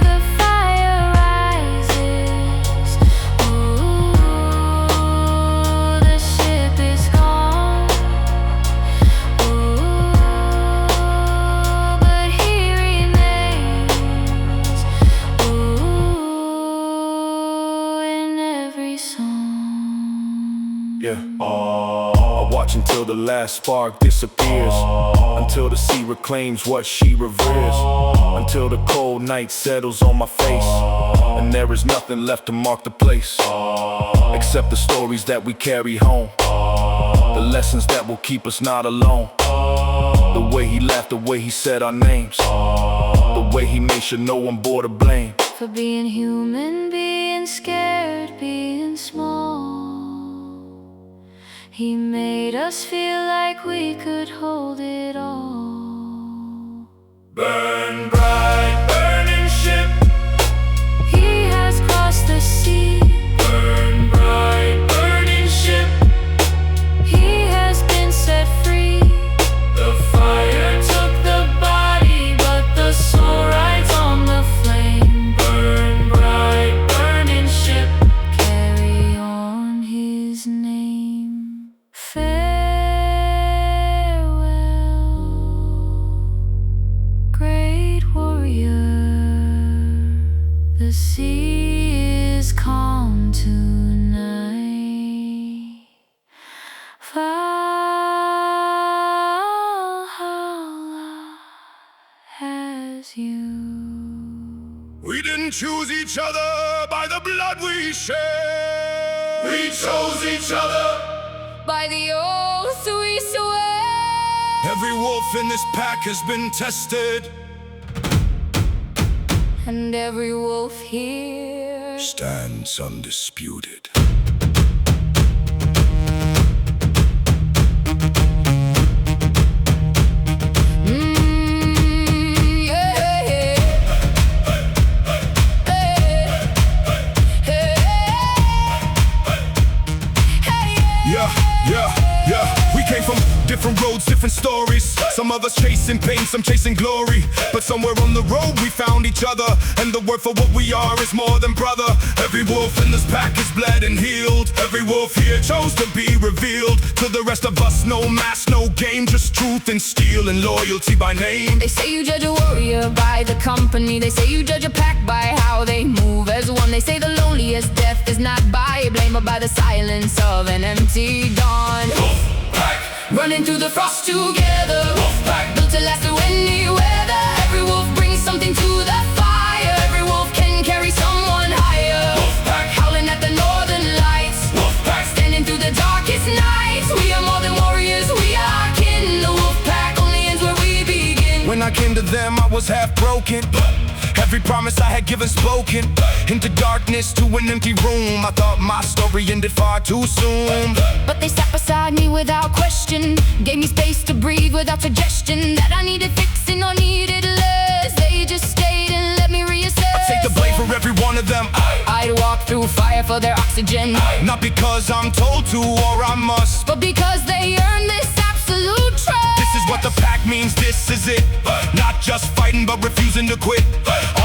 the fire rises. Oh, the ship is gone. Oh, but he remains. Oh, in every song. Yeah. I watch until the last spark disappears, until the sea reclaims what she reveres, until the cold night settles on my face, and there is nothing left to mark the place, except the stories that we carry home, the lessons that will keep us not alone. The way he laughed, the way he said our names, the way he made sure no one bore the blame. For being human, being scared, being small. He made us feel like we could hold it all. Burn bright, burning ship, He has crossed the sea. burn bright, burning ship, He has been set free. the fire Took the body, but the soul rides on the flame. burn bright, Burning ship, carry on his name. Farewell, great warrior. The sea is calm tonight. Valhalla has you. We didn't choose each other by the blood we shed. We chose each other. By the oath we swear. Every wolf in this pack has been tested. And every wolf here Stands undisputed. Yeah. We came from different roads, different stories. Some of us chasing pain, some chasing glory. But somewhere on the road we found each other, and the word for what we are is more than brother. Every wolf in this pack is bled and healed. Every wolf here chose to be revealed. To the rest of us, no mask, no game, just just truth and steel and loyalty by name. They say you judge a warrior by the company. They say you judge a pack by how they move as one. They say the loneliest death is not by blame, but by the silence of an empty dawn. Wolfpack, running through the frost together. Wolfpack, built to last through any weather. Every wolf brings something to the fire. Every wolf can carry someone higher. Wolfpack, howling at the northern lights. Wolfpack, standing through the darkest nights. We are more than warriors, we are kin. The wolf pack only ends where we begin. when I came to them, I was half broken. Every promise I had given spoken. Into darkness to an empty room. I thought my story ended far too soon. But they sat beside me without question. Gave me space to breathe without suggestion that I needed fixing or needed less. They just stayed and let me reassess. I take the blame for every one of them. I'd walk through fire for their oxygen. Not because I'm told to or I must, but because they earned this absolute trust. This is what the pack means, this is it. Not just fighting but refusing to quit.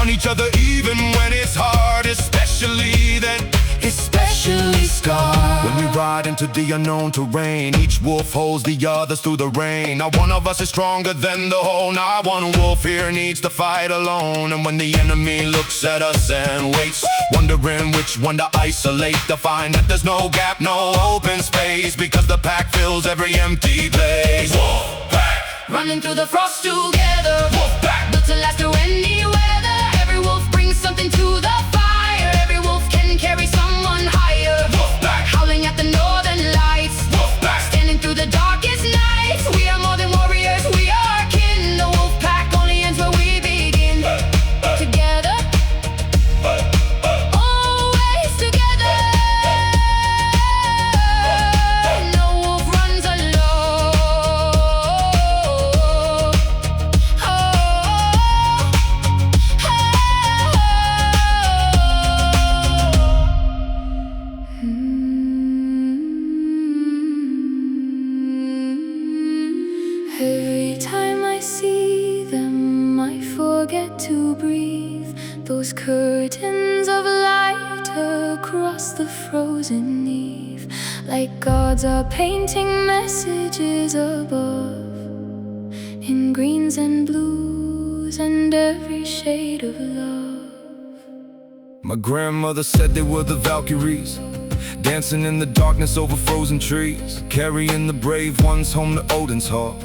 On each other even when it's hard. Especially then, especially scarred. When we ride into the unknown terrain, each wolf holds the others through the rain. Not one of us is stronger than the whole. Not one wolf here needs to fight alone. And when the enemy looks at us and waits, wondering which one to isolate, to find that there's no gap, no open space, because the pack fills every empty place. Wolfpack, running through the frost together. Wolfpack, built to last through any weather. Every wolf brings something to the fire. Every wolf can carry someone higher. Wolfpack, howling at the northern lights. Wolfpack, standing through the darkest nights. We are more than warriors, we are kin. The wolf pack only ends where we begin. Together, always together. No wolf runs alone. Every time I see them, I forget to breathe. Those curtains of light across the frozen eve, like gods are painting messages above, in greens and blues and every shade of love. my grandmother said they were the Valkyries, dancing in the darkness over frozen trees, carrying the brave ones home to Odin's hall,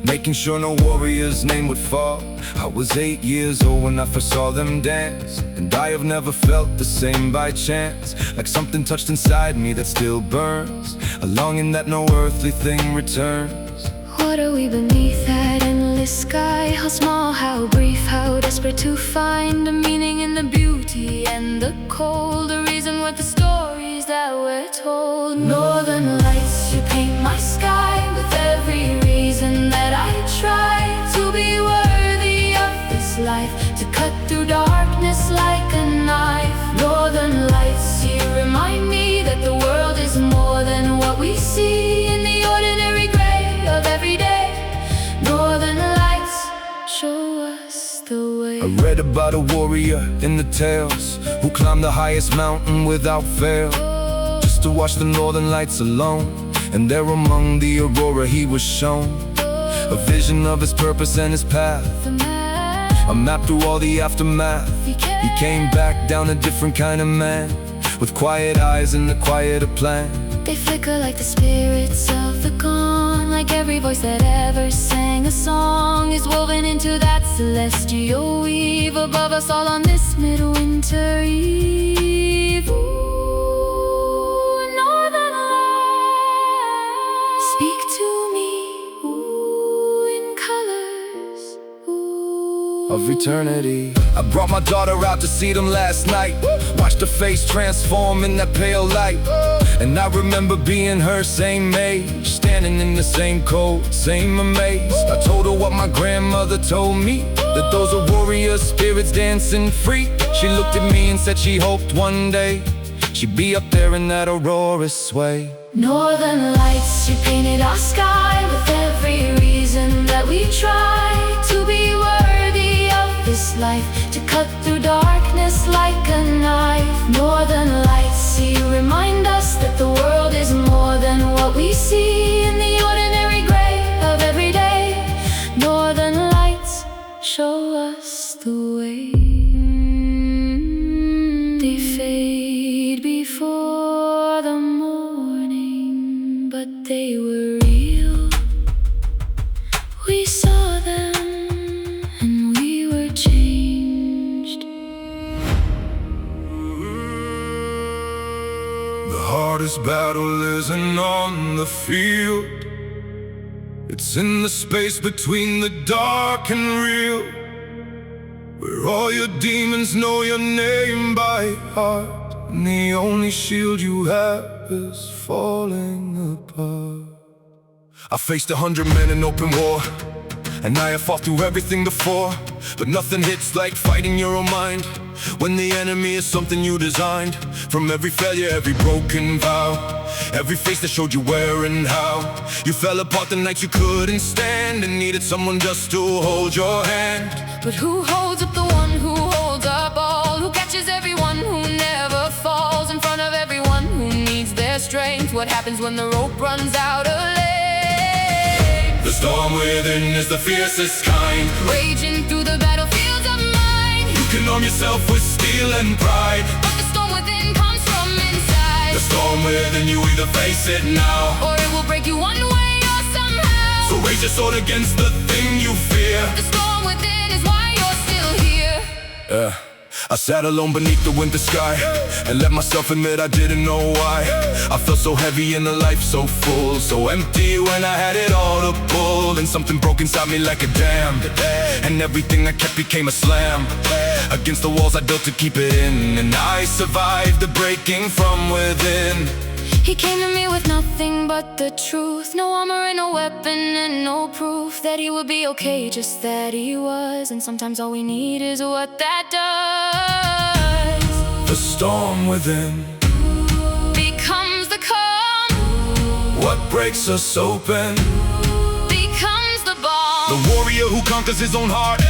making sure no warrior's name would fall. I was 8 years old when I first saw them dance, and I have never felt the same by chance. Like something touched inside me that still burns, a longing that no earthly thing returns. What are we beneath that endless sky? How small, how brief, how desperate to find a meaning in the beauty and the cold, a reason with the stories that we're told. Northern lights, you paint my sky with every reason that I try to be worthy of this life, to cut through darkness like a knife. Northern lights, you remind me that the world is more than what we see in the ordinary gray of every day. Northern lights, show us the way. I read about a warrior in the tales who climbed the highest mountain without fail, just to watch the northern lights alone. And there among the aurora he was shown a vision of his purpose and his path, a map through all the aftermath. He came back down a different kind of man, with quiet eyes and a quieter plan. They flicker like the spirits of the gone, like every voice that ever sang a song is woven into that celestial weave above us all on this midwinter eve. Ooh, northern light, speak to me, ooh, in colors, ooh, of eternity. I brought my daughter out to see them last night, watched her face transform in that pale light. And I remember being her same age, standing in the same cold, same amaze. I told her what my grandmother told me, that those are warrior spirits dancing free. She looked at me and said she hoped one day she'd be up there in that aurora sway. Northern lights, you painted our sky with every reason that we try to be worthy of this life, to cut through darkness like a knife. Northern lights, you remind us that the world is more than what we see in the ordinary gray of every We saw them and we were changed. The hardest battle isn't on the field. It's in the space between the dark and real, where all your demons know your name by heart, and the only shield you have is falling apart. I faced 100 men in open war, and I have fought through everything before, but nothing hits like fighting your own mind, when the enemy is something you designed. From every failure, every broken vow, every face that showed you where and how, you fell apart the nights you couldn't stand, and needed someone just to hold your hand. But who holds up the one who holds up all? Who catches everyone who never falls in front of everyone who needs their strength? What happens when the rope runs out of length? The storm within is the fiercest kind, raging through the battlefields of mind. You can arm yourself with steel and pride, but the storm within comes from inside. The storm within, you either face it now, or it will break you one way or somehow. So raise your sword against the thing you fear. The storm within is why you're still here. I sat alone beneath the winter sky, and let myself admit I didn't know why. I felt so heavy in a life so full, so empty when I had it all to pull. And something broke inside me like a dam, and everything I kept became a slam against the walls I built to keep it in. And I survived the breaking from within. He came to me with nothing but the truth, no armor and no weapon and no proof that he would be okay, just that he was. And sometimes all we need is what that does. The storm within becomes the calm. What breaks us open becomes the bomb. The warrior who conquers his own heart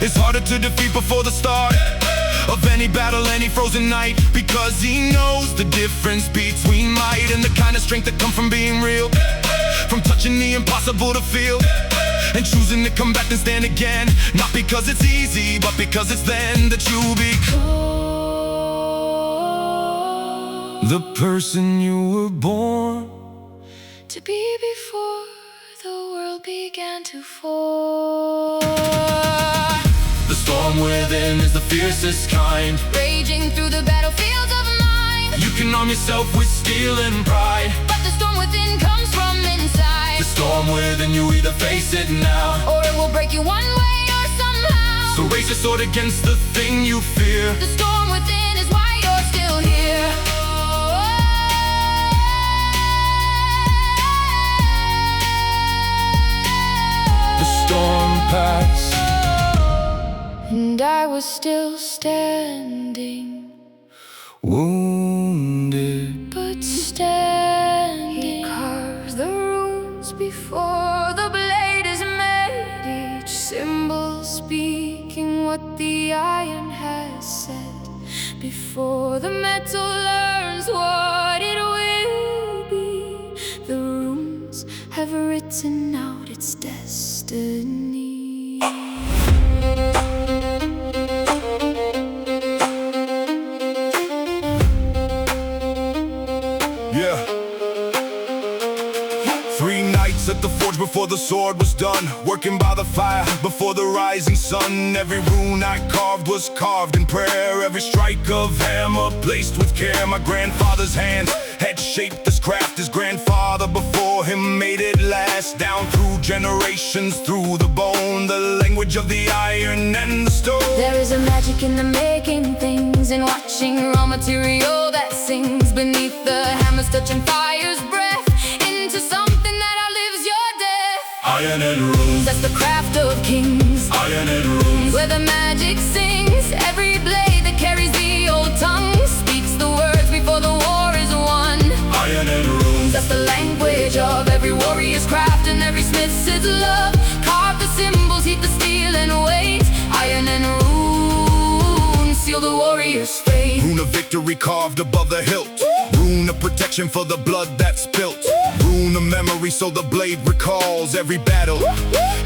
is harder to defeat before the start of any battle, any frozen night, because he knows the difference between might and the kind of strength that comes from being real, from touching the impossible to feel, and choosing to come back and stand again. Not because it's easy, but because it's then that you become the person you were born to be before the world began to fall. The storm within is the fiercest kind, raging through the battlefields of mind. You can arm yourself with steel and pride, but the storm within comes from inside. The storm within, you either face it now, or it will break you one way or somehow. So raise your sword against the thing you fear. The storm within is why you're still here. The storm passed, and I was still standing, wounded but standing. He carves the runes before the blade is made, each symbol speaking what the iron has said, before the metal learns what it will be. The runes have written out its destiny. At the forge before the sword was done, working by the fire before the rising sun. Every rune I carved was carved in prayer, every strike of hammer placed with care. My grandfather's hand had shaped this craft, his grandfather before him made it last down through generations, through the bone, the language of the iron and the stone. There is a magic in the making things, in watching raw material that sings beneath the hammer's touching fire's breath into something that outlives your death. Iron and runes, that's the craft of kings. Iron and runes, where the magic sings. Every blade that carries the old tongue speaks the words before the war is won. Iron and runes, that's the language of every warrior's craft, and every smith's his love. Carve the symbols, heat the steel and wait. Iron and runes seal the warrior's fate. Rune of victory carved above the hilt, rune of protection for the blood that's spilt, rune of memory so the blade recalls every battle,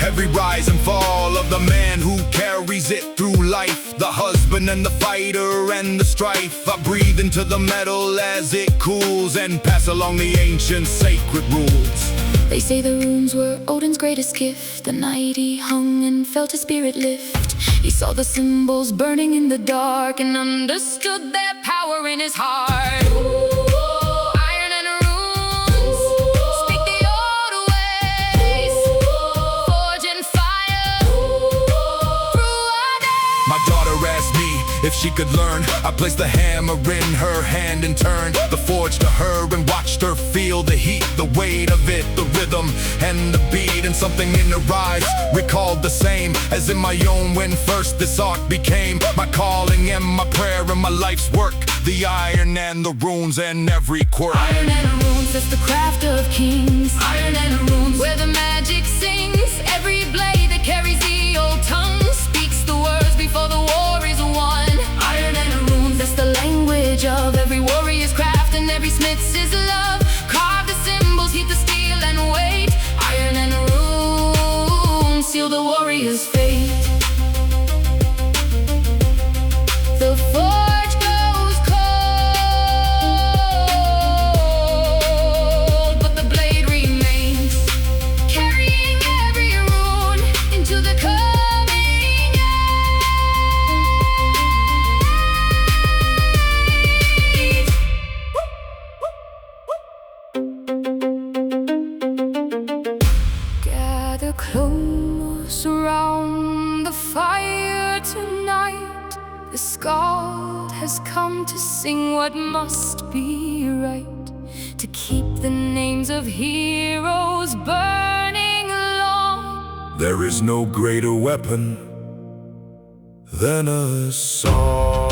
every rise and fall of the man who carries it through life, the husband and the fighter and the strife. I breathe into the metal as it cools and pass along the ancient sacred rules. They say the runes were Odin's greatest gift. The night he hung and felt his spirit lift, he saw the symbols burning in the dark and understood their power in his heart. Iron and runes speak the old ways, forging fire through our days. My daughter asked me if she could learn. I placed the hammer in her hand and turned the forge to her and watched her feel the heat, the weight of it, the rhythm and the beat. And something in her eyes recalled the same as in my own when first this art became my calling and my prayer and my life's work. The iron and the runes and every quirk. Iron and runes, that's the craft of kings. Iron and runes, where the magic sings. Every blade that carries the old tongue speaks the words before the war is won. Iron and runes, that's the language of every warrior's craft and every smith's is love. Carve the symbols, heat the steel and weight. Iron and runes seal the warrior's fate. The forge goes cold, but the blade remains, carrying every rune into the coming age. Gather close around the fire tonight. The Skald has come to sing what must be right, to keep the names of heroes burning long. There is no greater weapon than a song.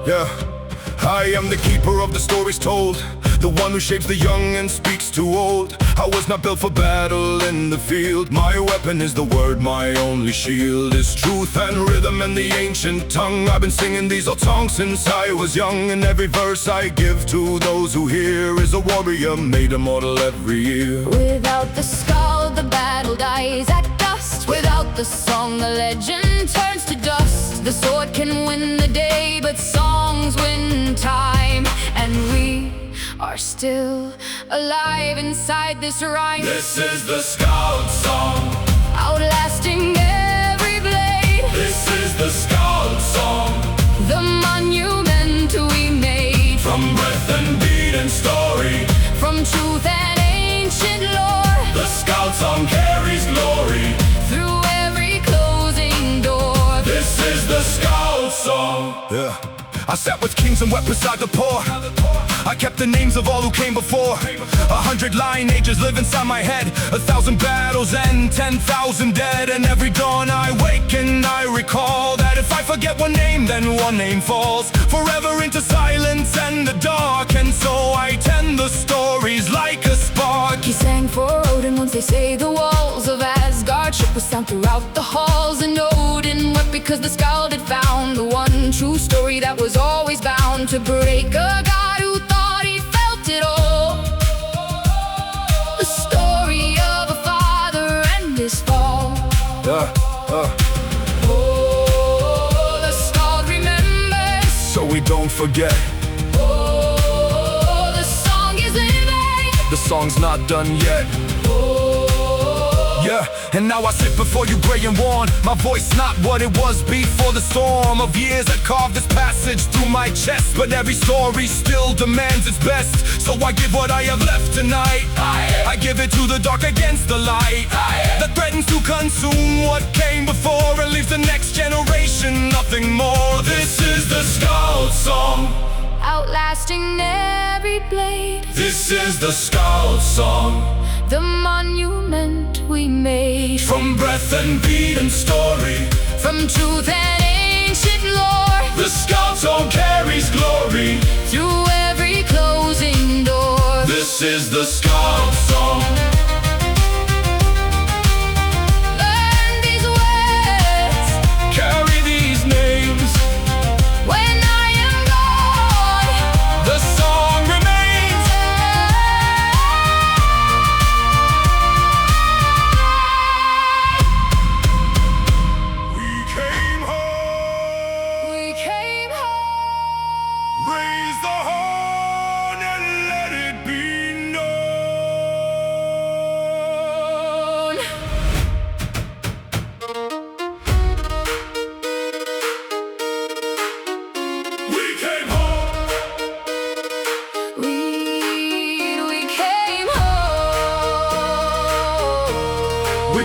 Yeah. I am the keeper of the stories told, the one who shapes the young and speaks to old. I was not built for battle in the field. My weapon is the word, my only shield is truth and rhythm and the ancient tongue. I've been singing these old songs since I was young, and every verse I give to those who hear is a warrior made immortal every year. Without the Skald, the battle dies at dust. Without the song, the legend turns to dust. The sword can win the day, but songs win time. And we are still alive inside this rhyme. This is the Skald song, outlasting every blade. this is the Skald song, The monument we made, from breath and beat and story. from truth and ancient lore. The Skald song carries glory Through every closing door. This is the Skald song. Yeah. I sat with kings and wept beside the poor. I kept the names of all who came before. 100 lineages live inside my head, 1,000 battles and 10,000 dead. And every dawn I wake and I recall that if I forget one name, then one name falls forever into silence and the dark. And so I tend the stories like a spark. He sang for Odin once, they say the walls of Asgard shook with sound throughout the halls. And Odin wept because the Skald had found the one true story that was always bound to break a god who thought he felt it all. The story of a father and his fall. Oh, the Skald remembers, So we don't forget. oh, the song is living. The song's not done yet. Yeah, and now I sit before you gray and worn. My voice not what it was before the storm of years that carved this passage through my chest. But every story still demands its best, so I give what I have left tonight. I give it to the dark against the light that threatens to consume what came before and leaves the next generation nothing more. This is the Skald song, Outlasting every blade. this is the Skald song, The monument we made, from breath and beat and story. from truth and ancient lore. The Skald song carries glory. Through every closing door. This is the Skald song. Learn these words Carry these names. when I am gone. The song remains. We came home. We came home.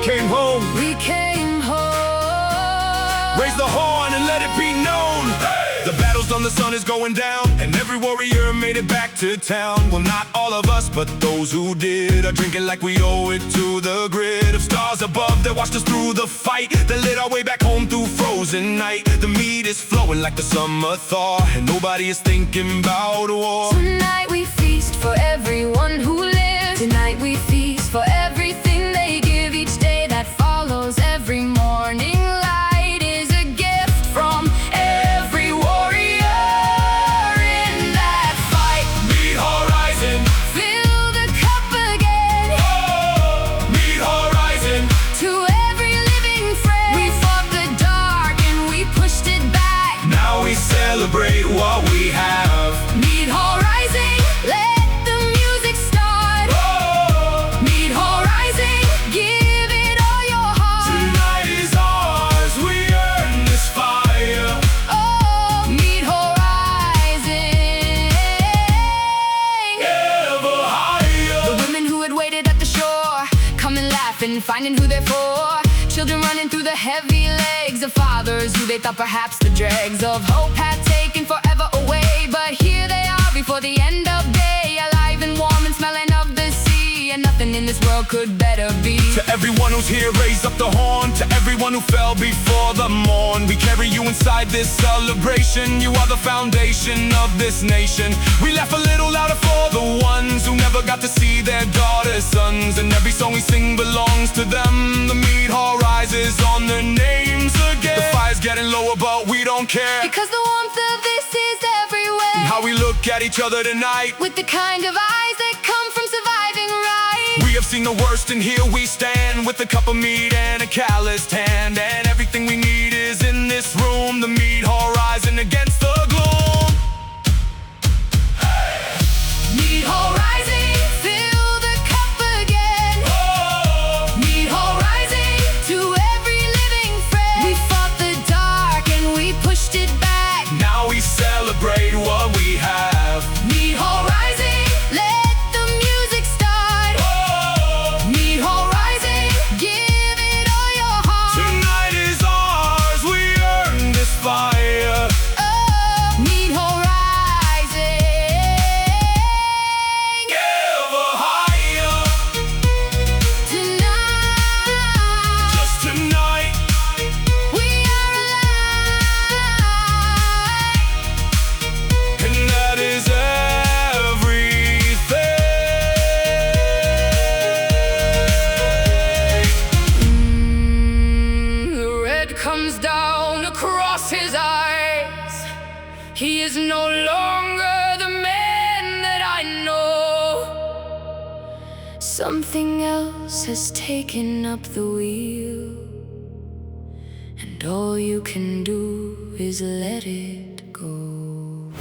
came home. We came home. Raise the horn and let it be known. The battle's done, the sun is going down, and every warrior made it back to town. Well, not all of us, but those who did are drinking like we owe it to the grid of stars above that watched us through the fight, that lit our way back home through frozen night. The mead is flowing like the summer thaw, and nobody is thinking about war. Tonight we feast for everyone who lives. Tonight we feast for everything they give. Each day that follows, every morning light is a gift from every warrior in that fight. Mead horizon, Fill the cup again. oh, mead horizon. To every living friend, we fought the dark and we pushed it back. Now we celebrate what we have. Mead Horizon, let the music start. Oh, Mead Horizon, give it all your heart. tonight is ours, we earn this fire. Oh, Mead Horizon. Ever higher. The women who had waited at the shore, coming laughing, finding who they're for. Children running through the heavy legs of fathers who they thought perhaps the dregs of hope had taken forever away. But here they are before the end of day, alive and warm and smelling of the sea. And nothing in this world could better be. To everyone who's here, raise up the horn. To everyone who fell before the morn, we carry you inside this celebration. You are the foundation of this nation. We laugh a little louder for the ones who never got to see their daughters' sons. And every song we sing belongs to them. The mead hall rises on their names again. The fire's getting lower, but we don't care, Because the warmth of this is everywhere. how we look at each other tonight. With the kind of eyes that come from surviving right. We have seen the worst, and here we stand with a cup of mead and a calloused hand. And everything we need is in this room. The mead horizon against the gloom. Mead Horizon, fill the cup again. Oh, Mead Horizon, to every living friend. We fought the dark and we pushed it back. now we celebrate what we have. Mead Horizon, let the music start. Oh, Mead Horizon, give it all your heart. tonight is ours, we earn this fire. Oh, Mead Horizon. Ever higher, Tonight, just tonight. we are alive. And that is everything. The red comes down across his eyes. He is no longer the man that I know. Something else has taken up the wheel, and all you can do is let it go.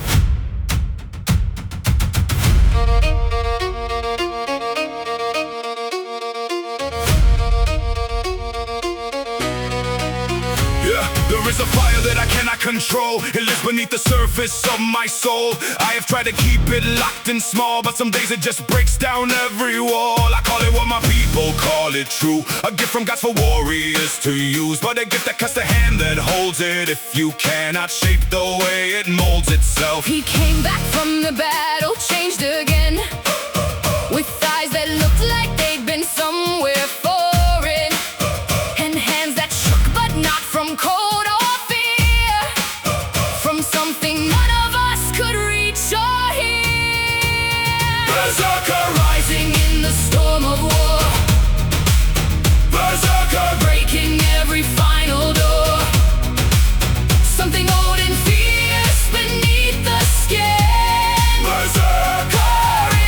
Yeah, there is a fire that I cannot control. It lives beneath the surface of my soul. I have tried to keep it locked and small, but some days it just breaks down every wall. I call it what my people call it true. A gift from God for warriors to use, but a gift that cuts the hand that holds it. If you cannot shape the way it molds itself. He came back from the battle, changed again, with eyes that looked like they'd been somewhere foreign, and hands that shook but not from cold or fear, from something none of us could reach or hear. Berserker, Rising in the storm of war, Berserker, breaking every final door. Something old and fierce beneath the skin. Berserker,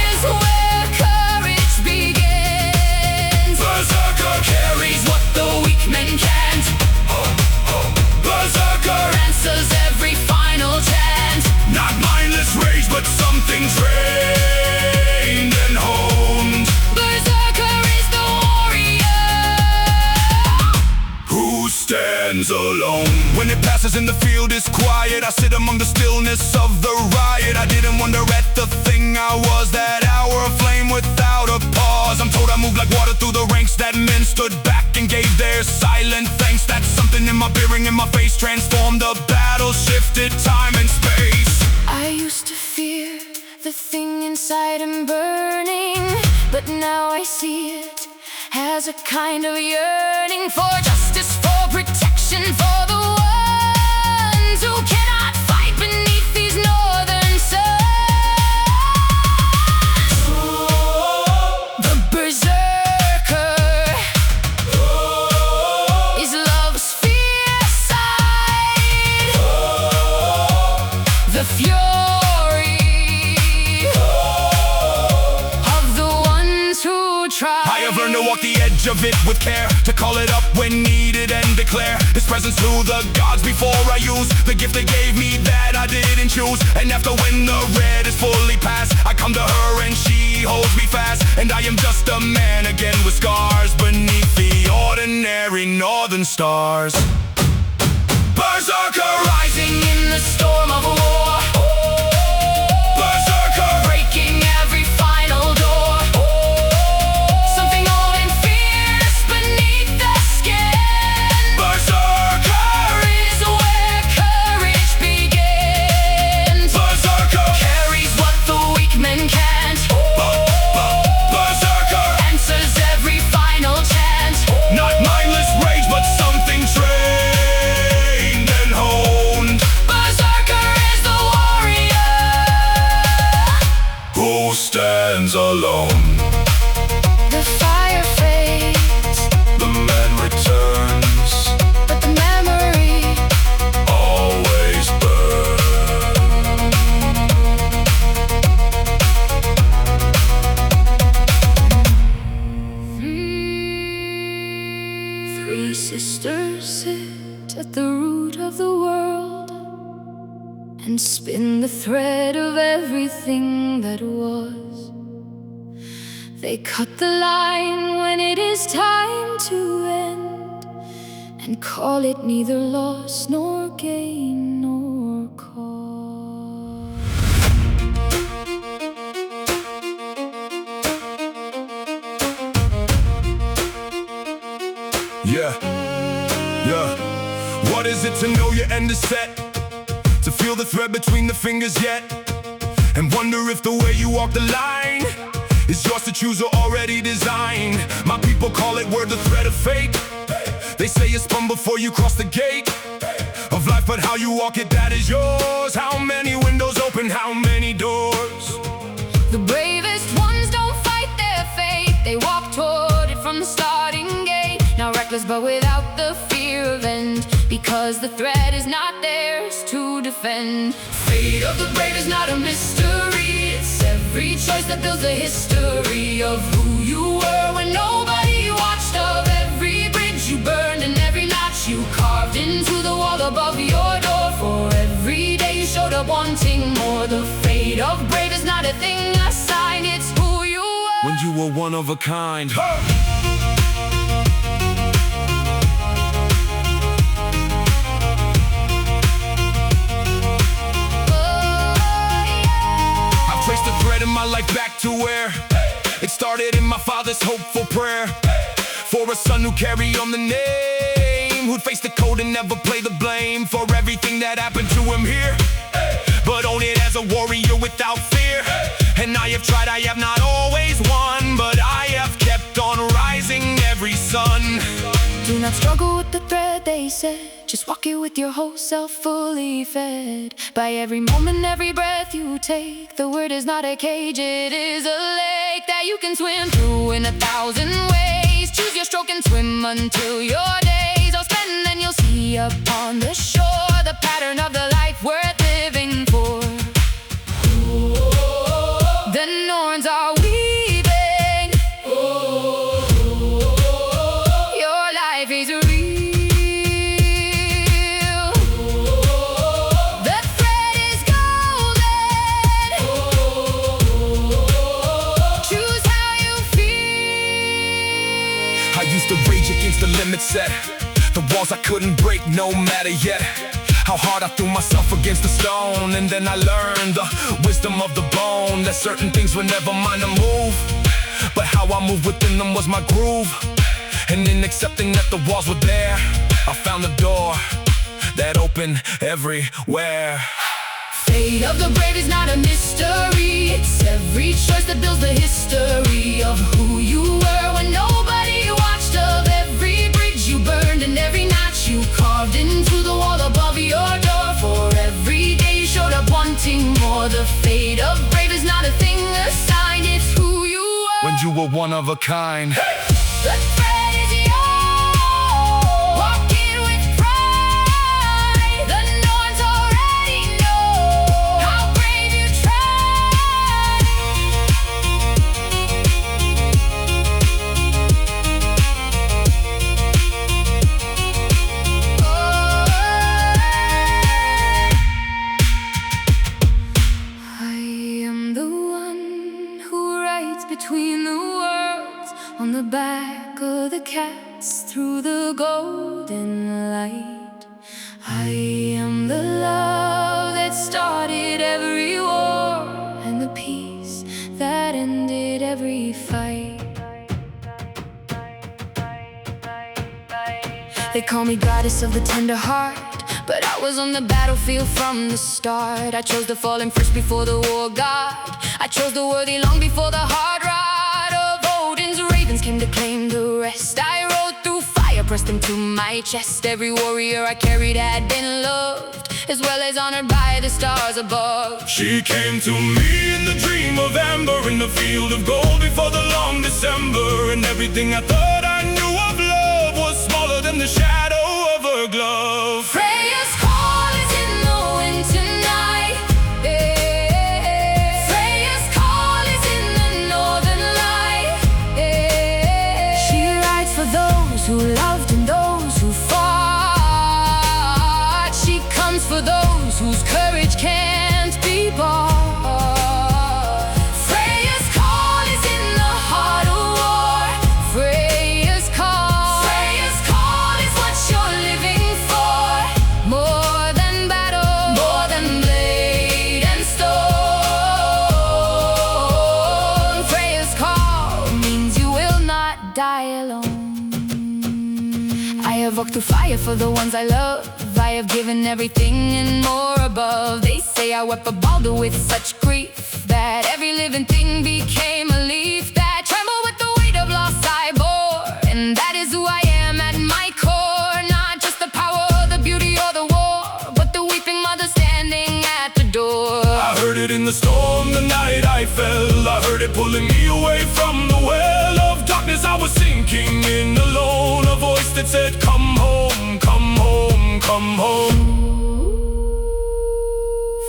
Is where courage begins. Berserker, Carries what the weak men can't. Berserker. Answers every final chant. Not mindless rage, but something trained and honed. Berserker is the warrior Who stands alone? When it passes and the field is quiet, I sit among the stillness of the riot. I didn't wonder at the thing I was, that hour of flame without a pause. I'm told I moved like water through the ranks, that men stood back and their silent thanks. That's something in my bearing, in my face. Transformed the battle, shifted time and space. I used to fear the thing inside and burning, but now I see it as a kind of yearning for justice, for protection, for the ones who cannot fight beneath these northern suns. The Berserker is love's fierce side. The fury I have learned to walk the edge of it with care, to call it up when needed and declare His presence to the gods before I use the gift they gave me that I didn't choose. And after when the red is fully past, I come to her and she holds me fast. And I am just a man again with scars beneath the ordinary northern stars. Berserker rising in the storm of war. Berserker breaking every final door. Stands alone. The fire fades, the man returns, but the memory always burns. Three sisters sit at the root of the world and spin the thread of everything that was. They cut the line when it is time to end, and call it neither loss nor gain nor cause. Yeah. What is it to know your end is set? To feel the thread between the fingers yet? And wonder if the way you walk the line is yours to choose or already designed. My people call it word, the thread of fate. They say it's spun before you cross the gate of life, but how you walk it, that is yours. How many windows open, how many doors? The bravest ones don't fight their fate. They walk toward it from the starting gate. Now reckless but without the fear of end, because the thread is not theirs to defend. Fate of the brave is not a mystery. It's every choice that builds a history of who you were when nobody watched, of every bridge you burned and every notch you carved into the wall above your door. For every day you showed up wanting more. The fate of brave is not a thing assigned, it's who you were when you were one of a kind. Traced the thread in my life back to where it started, in my father's hopeful prayer for a son who carry on the name, who'd face the code and never play the blame for everything that happened to him here, but own it as a warrior without fear. And I have tried, I have not always won, but I have kept on rising every sun. Do not struggle with the thread, they said. Just walk it with your whole self fully fed. By every moment, every breath you take, the word is not a cage, it is a lake that you can swim through in 1,000 ways. Choose your stroke and swim until your days are spent, and you'll see upon the shore the pattern of the life worth living for. The Norns are weaving. Your life is real. The thread is golden. Choose how you feel. I used to rage against the limit set, the walls I couldn't break no matter yet. How hard I threw myself against the stone, and then I learned the wisdom of the bone, that certain things were never mine to move, but how I moved within them was my groove. And in accepting that the walls were there, I found the door that opened everywhere. Fate of the brave is not a mystery. It's every choice that builds the history of who you were when nobody watched, of every bridge you burned and every notch you carved into the wall above your door. For every day you showed up wanting more. The fate of brave is not a thing assigned, it's who you were when you were one of a kind. Hey! The thread is yours. Walk in with pride. The Nords already know how brave you tried. Oh, I am the one who rides between the worlds, on the back of the cats through the golden light. I am the love that started every war, and the peace that ended every fight. They call me goddess of the tender heart, but I was on the battlefield from the start. I chose the fallen first before the war god. I chose the worthy long before the hard rod of Odin's ravens came to claim the rest. I rode through fire, pressed into my chest. Every warrior I carried had been loved, as well as honored by the stars above. She came to me in the dream of amber, in the field of gold before the long December. And everything I thought I knew of love was smaller than the shadow of her glove. Freyas call is in the wind tonight. Freyas call is in the northern light. She rides for those who loved and those who fought. She comes for those whose courage can't be bought. Freyas call is in the heart of war. Freyas call is what you're living for. More than battle, more than blade and stone. Freyas call means you will not die alone. I have walked through fire for the ones I love. I have given everything and more above. They say I wept a boulder with such grief that every living thing became a leaf that trembled with the weight of loss I bore. And that is who I am at my core. Not just the power, the beauty, or the war, but the weeping mother standing at the door. I heard it in the storm the night I fell. I heard it pulling me away from the well of darkness I was sinking in alone. A voice that said, come home, come home, come home.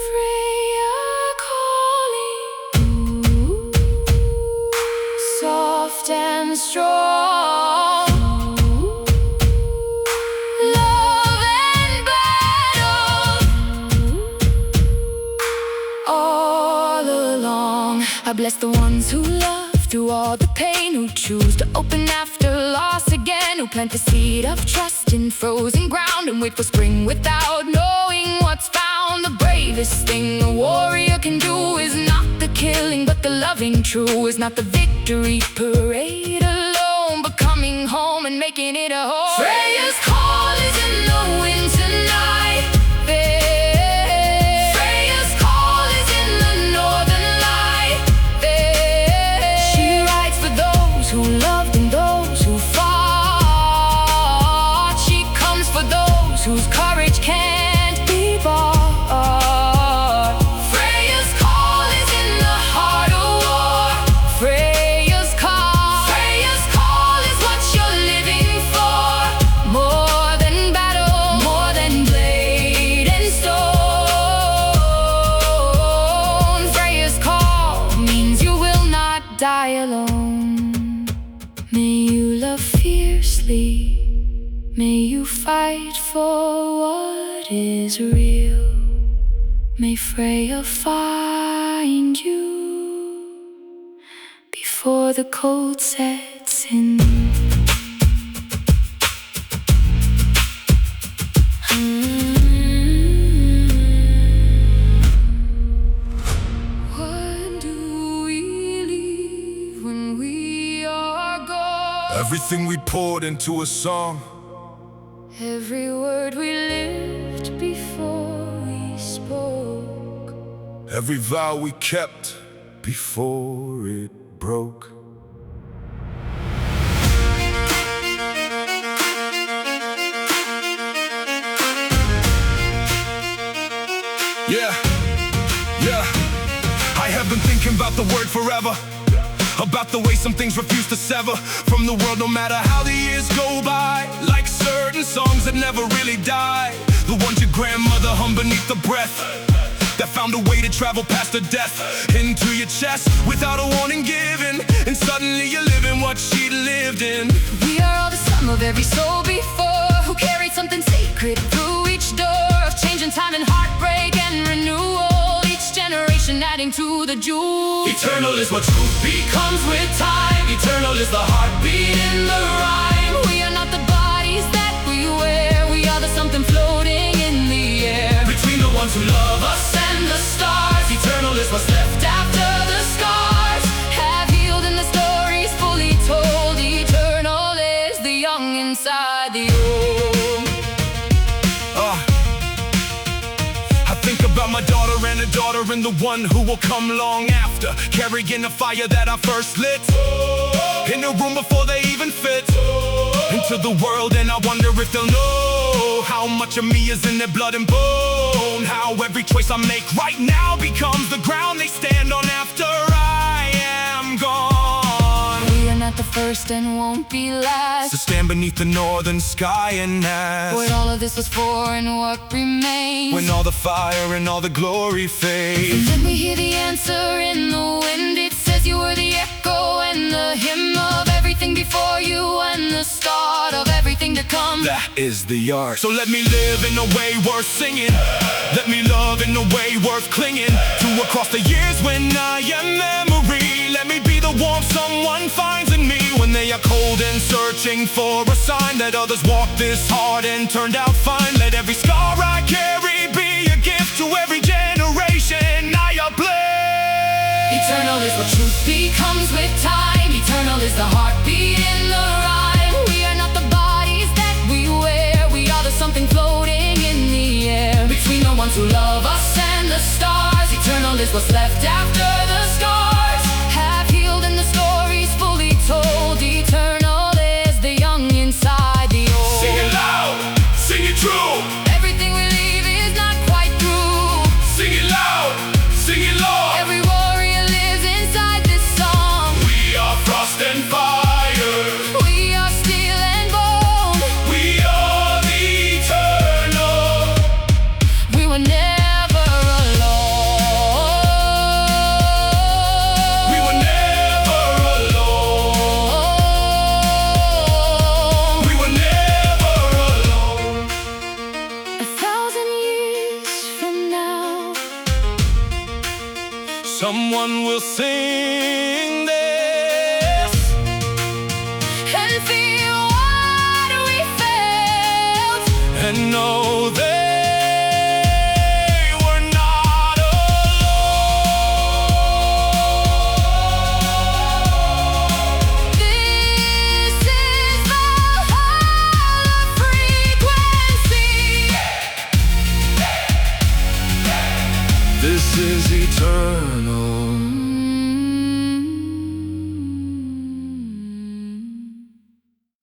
Freya calling, soft and strong. Love and battle, all along. I bless the ones who love through all the pain, who choose to open after loss again, who plant the seed of trust in frozen ground and wait for spring without knowing what's found. The bravest thing a warrior can do is not the killing, but the loving true. Is not the victory parade alone, but coming home and making it a home. Freya's call is in the wind tonight. Freya's call is in the northern light. She rides for those who loved and those who fought. She comes for those whose courage can't be bought. Freya's call is in the heart of war. Freya's call is what you're living for. More than battle, more than blade and stone. Freya's call means you will not die alone. May you love fiercely, may you fight for what is real. May Freya find you before the cold sets in. What do we leave when we are gone? Everything we poured into a song, every word we lived before we spoke, every vow we kept before it broke. Yeah, I have been thinking about the word forever, about the way some things refuse to sever from the world no matter how the years go by. Like certain songs that never really die, the ones your grandmother hummed beneath the breath, that found a way to travel past the death into your chest without a warning given, and suddenly you're living what she lived in. We are all the sum of every soul before, who carried something sacred through each door of change and time and heartbreak and renewal, each generation adding to the jewel. Eternal is what truth becomes with time. Eternal is the heartbeat in the rhyme. We are not the bodies that we wear, we are the something floating in the air. Between the ones who love us And the stars, eternal is what's left after the scars have healed and the story's fully told. Eternal is the young inside the old. I think about my daughter and a daughter and the one who will come long after, carrying the fire that I first lit in the room before they even fit into the world. And I wonder if they'll know how much of me is in their blood and bone, how every choice I make right now becomes the ground they stand on after I am gone. We are not the first and won't be last, So stand beneath the northern sky and ask what all of this was for and what remains. when all the fire and all the glory fades. Then we hear the answer in the wind. It says you were the echo and the hymn of everything before you and the start of everything to come. That is the art. So let me live in a way worth singing. Let me love in a way worth clinging to across the years when I am memory. Let me be the warmth someone finds in me when they are cold and searching for a sign that others walked this hard and turned out fine. Let every scar I carry be a gift to every generation I uplift. Eternal is what truth becomes with time. Eternal is the heartbeat in the rhyme. We are not the bodies that we wear, we are the something floating in the air. Between the ones who love us and the stars, eternal is what's left after the scars have healed and the story's fully told. Eternal is the young inside the old. Sing it loud, sing it true. Everything we leave is not quite through. Sing it loud, sing it long. Every warrior lives inside this song. We are frost and fire. We are steel and bone. We are the eternal. We were never alone. We were never alone. We were never alone. 1,000 years from now, Someone will sing this and feel what we felt, and know they were not alone. this is Valhalla frequency. This is eternal.